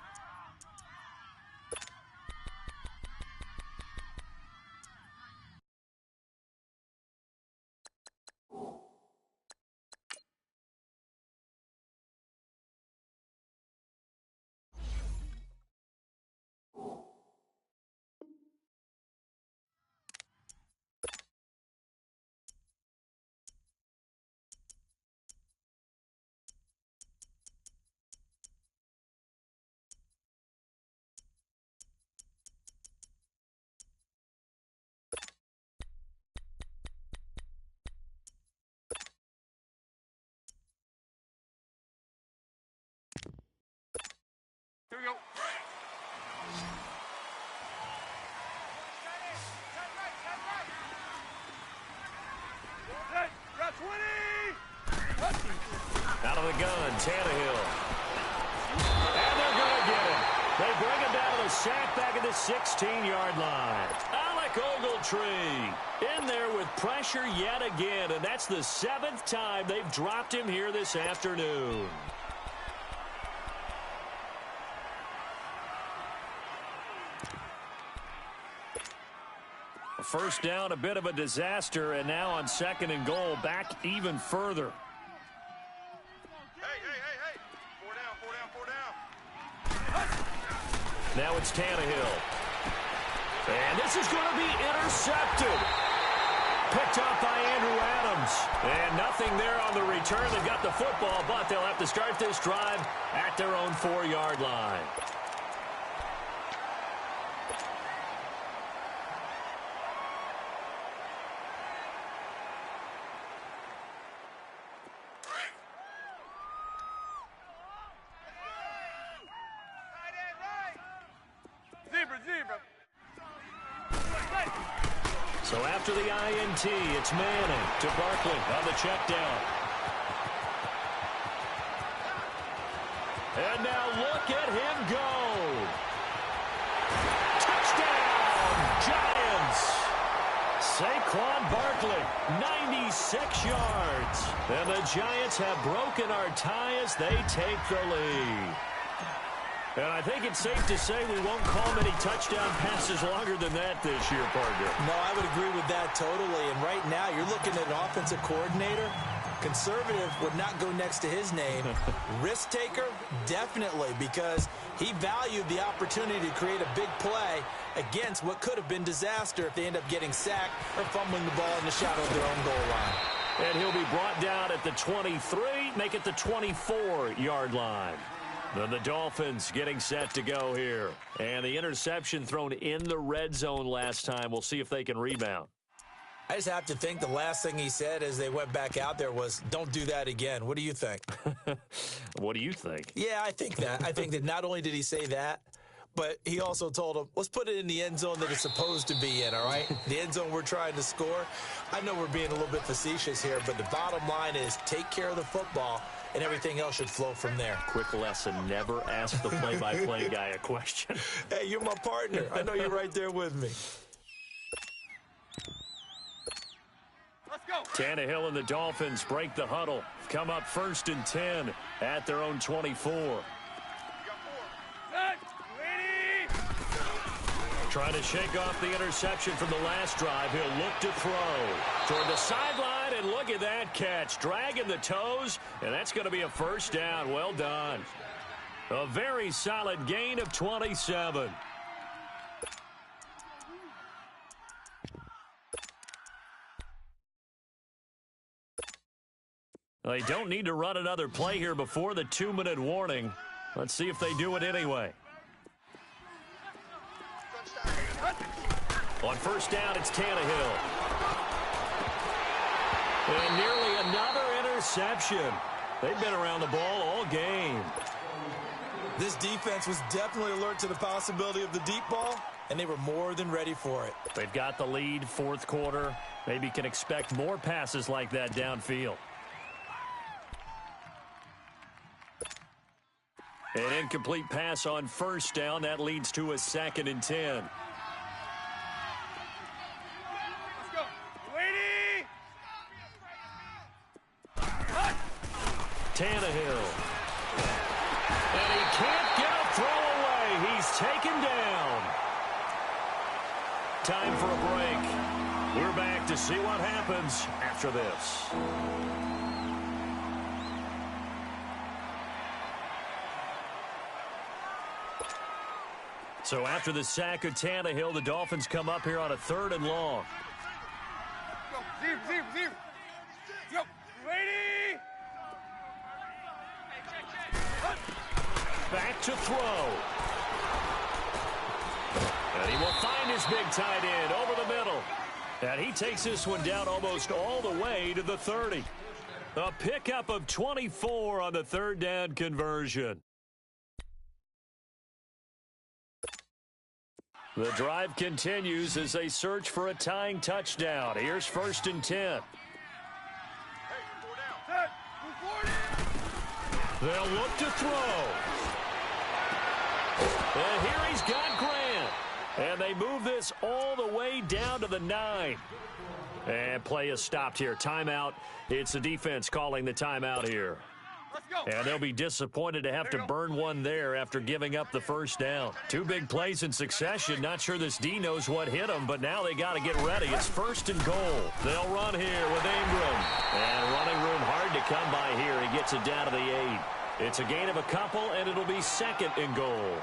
Here we go. Hey, got 20! Out of the gun, Tannehill. And they're going to get him. They bring him down to the sack back at the 16-yard line. Alec Ogletree in there with pressure yet again, and that's the 7th time they've dropped him here this afternoon. First down, a bit of a disaster, and now on 2nd and goal, back even further. Hey. 4 down. Now it's Tannehill. And this is going to be intercepted. Picked up by Andrew Adams. And nothing there on the return. They've got the football, but they'll have to start this drive at their own 4-yard line. Zebra. So after the INT, it's Manning to Barkley on the check down. And now look at him go. Touchdown, Giants. Saquon Barkley, 96 yards. And the Giants have broken our tie as they take the lead. And I think it's safe to say we won't call many touchdown passes longer than that this year, partner. No, I would agree with that totally. And right now, you're looking at an offensive coordinator. Conservative would not go next to his name. Risk taker, definitely, because he valued the opportunity to create a big play against what could have been disaster if they end up getting sacked or fumbling the ball in the shadow of their own goal line. And he'll be brought down at the 23, make it the 24-yard line. Then the Dolphins getting set to go here. And the interception thrown in the red zone last time. We'll see if they can rebound. I just have to think the last thing he said as they went back out there was, don't do that again. What do you think? What do you think? Yeah, I think that. I think that not only did he say that, but he also told him, let's put it in the end zone that it's supposed to be in, all right? The end zone we're trying to score. I know we're being a little bit facetious here, but the bottom line is take care of the football, and everything else should flow from there. Quick lesson, never ask the play-by-play guy a question. Hey, you're my partner. I know you're right there with me. Let's go. Tannehill and the Dolphins break the huddle. Come up 1st and 10 at their own 24. Set. Ready. Trying to shake off the interception from the last drive. He'll look to throw toward the sideline, and look at that catch. Dragging the toes, and that's going to be a first down. Well done. A very solid gain of 27. They don't need to run another play here before the 2-minute warning. Let's see if they do it anyway. On first down, it's Tannehill. And nearly another interception. They've been around the ball all game. This defense was definitely alert to the possibility of the deep ball, and they were more than ready for it. They've got the lead, fourth quarter. Maybe can expect more passes like that downfield. An incomplete pass on first down. That leads to a 2nd and 10. Let's go. Lady! Tannehill. And he can't get a throw away. He's taken down. Time for a break. We're back to see what happens after this. So after the sack of Tannehill, the Dolphins come up here on a 3rd and long. Go. Zero. Go. Lady! Back to throw. And he will find his big tight end over the middle. And he takes this one down almost all the way to the 30. A pickup of 24 on the 3rd down conversion. The drive continues as they search for a tying touchdown. Here's 1st and 10. They'll look to throw. And here he's got Grant. And they move this all the way down to the 9. And play is stopped here. Timeout. It's the defense calling the timeout here. And they'll be disappointed to have to burn one there after giving up the first down. 2 big plays in succession. Not sure this D knows what hit them, but now they got to get ready. It's 1st and goal. They'll run here with Ingram. And running room hard to come by here. He gets it down to the 8. It's a gain of a couple, and it'll be 2nd and goal.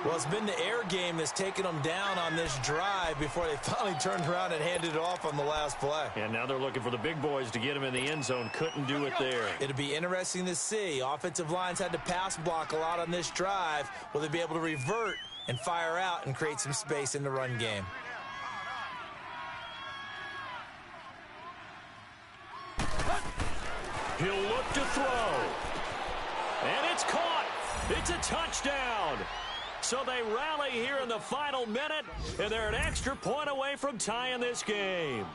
Well, it's been the air game that's taken them down on this drive before they finally turned around and handed it off on the last play. And now they're looking for the big boys to get him in the end zone. Couldn't do it there. It'll be interesting to see. Offensive lines had to pass block a lot on this drive. Will they be able to revert and fire out and create some space in the run game? He'll look to throw. And it's caught. It's a touchdown. So they rally here in the final minute, and they're an extra point away from tying this game.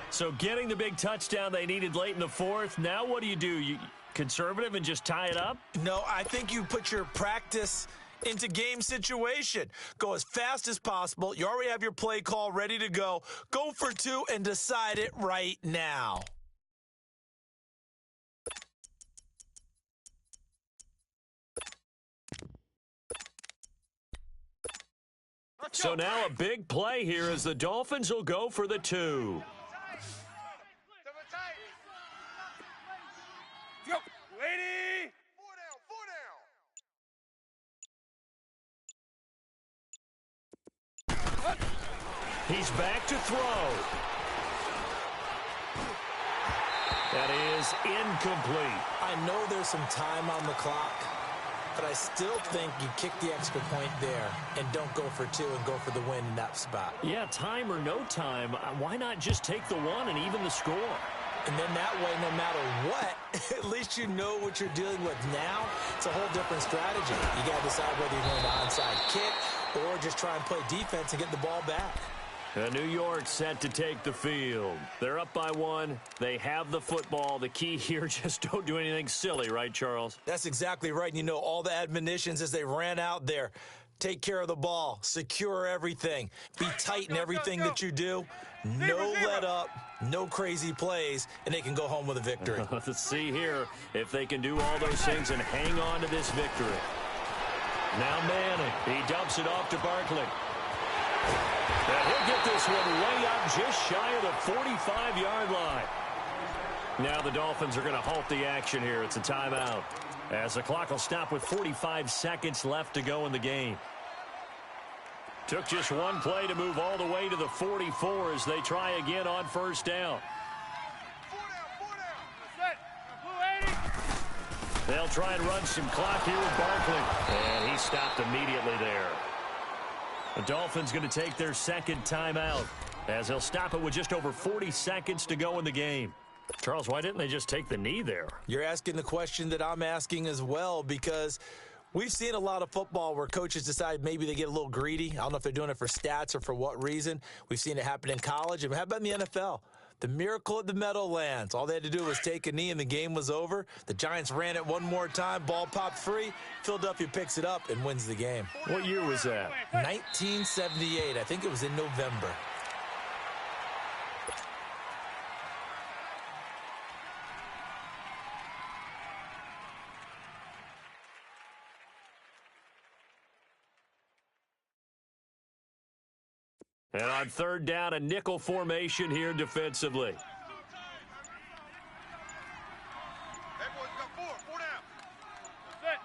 So getting the big touchdown they needed late in the 4th. Now what do? You conservative and just tie it up? No, I think you put your practice into game situation. Go as fast as possible. You already have your play call ready to go. Go for 2 and decide it right now. So now a big play here as the Dolphins will go for the 2. Go. Lady! 4 down. He's back to throw. That is incomplete. I know there's some time on the clock, but I still think you kick the extra point there and don't go for 2 and go for the win in that spot. Yeah, time or no time, why not just take the 1 and even the score? And then that way, no matter what, at least you know what you're dealing with now. It's a whole different strategy. You got to decide whether you're going to onside kick or just try and play defense and get the ball back. New York set to take the field. They're up by 1. They have the football. The key here, just don't do anything silly, right, Charles? That's exactly right. You know, all the admonitions as they ran out there. Take care of the ball. Secure everything. Be tight in everything that you do. No let up. No crazy plays. And they can go home with a victory. Let's see here if they can do all those things and hang on to this victory. Now Manning. He dumps it off to Barkley. And he'll get this one way up just shy of the 45-yard line. Now the Dolphins are going to halt the action here. It's a timeout. as the clock will stop with 45 seconds left to go in the game. Took just one play to move all the way to the 44 as they try again on first down. They'll try and run some clock here with Barkley. And he stopped immediately there. The Dolphins going to take their second timeout as they'll stop it with just over 40 seconds to go in the game. Charles, why didn't they just take the knee there? You're asking the question that I'm asking as well, because we've seen a lot of football where coaches decide maybe they get a little greedy. I don't know if they're doing it for stats or for what reason. We've seen it happen in college. And how about in the NFL? The miracle at the Meadowlands. All they had to do was take a knee and the game was over. The Giants ran it one more time. Ball popped free. Philadelphia picks it up and wins the game. What year was that? 1978. I think it was in November. And on third down, a nickel formation here defensively. Hey, boys, we got four down. That's it.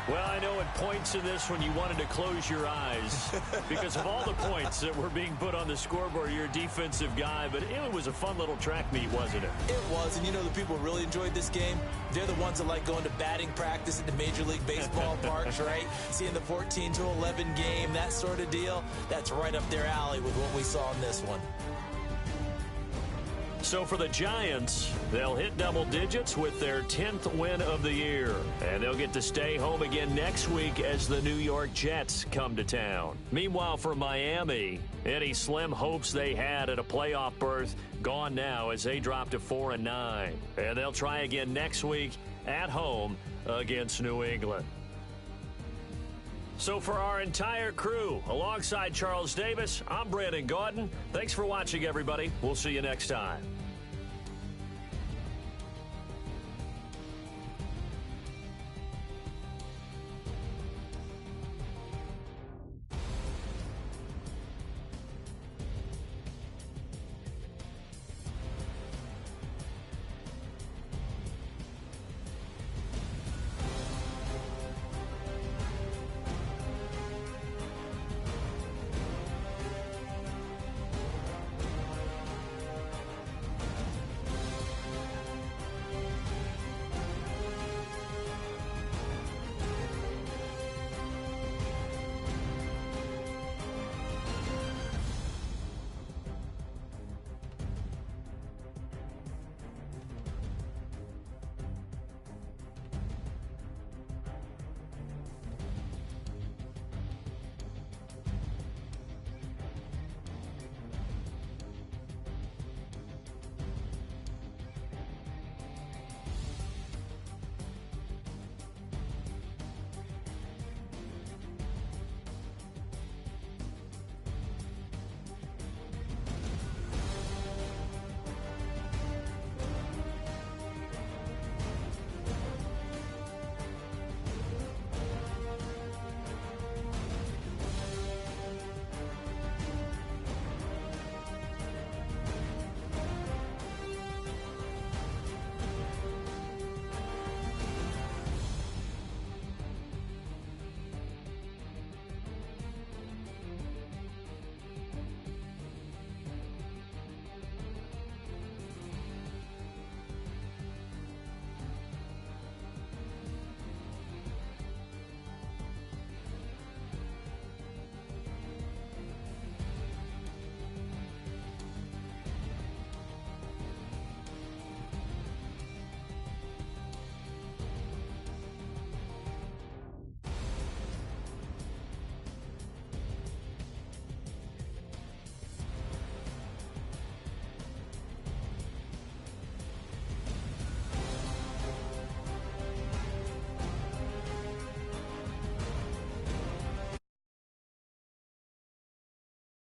Well, I know at points in this one you wanted to close your eyes because of all the points that were being put on the scoreboard. You're a defensive guy, but it was a fun little track meet, wasn't it? It was, and you know the people who really enjoyed this game? They're the ones that like going to batting practice at the Major League Baseball parks, right? Seeing the 14-11 game, that sort of deal. That's right up their alley with what we saw in this one. So for the Giants, they'll hit double digits with their 10th win of the year. And they'll get to stay home again next week as the New York Jets come to town. Meanwhile, for Miami, any slim hopes they had at a playoff berth gone now as they drop to 4-9. And they'll try again next week at home against New England. So for our entire crew, alongside Charles Davis, I'm Brandon Gaudin. Thanks for watching, everybody. We'll see you next time.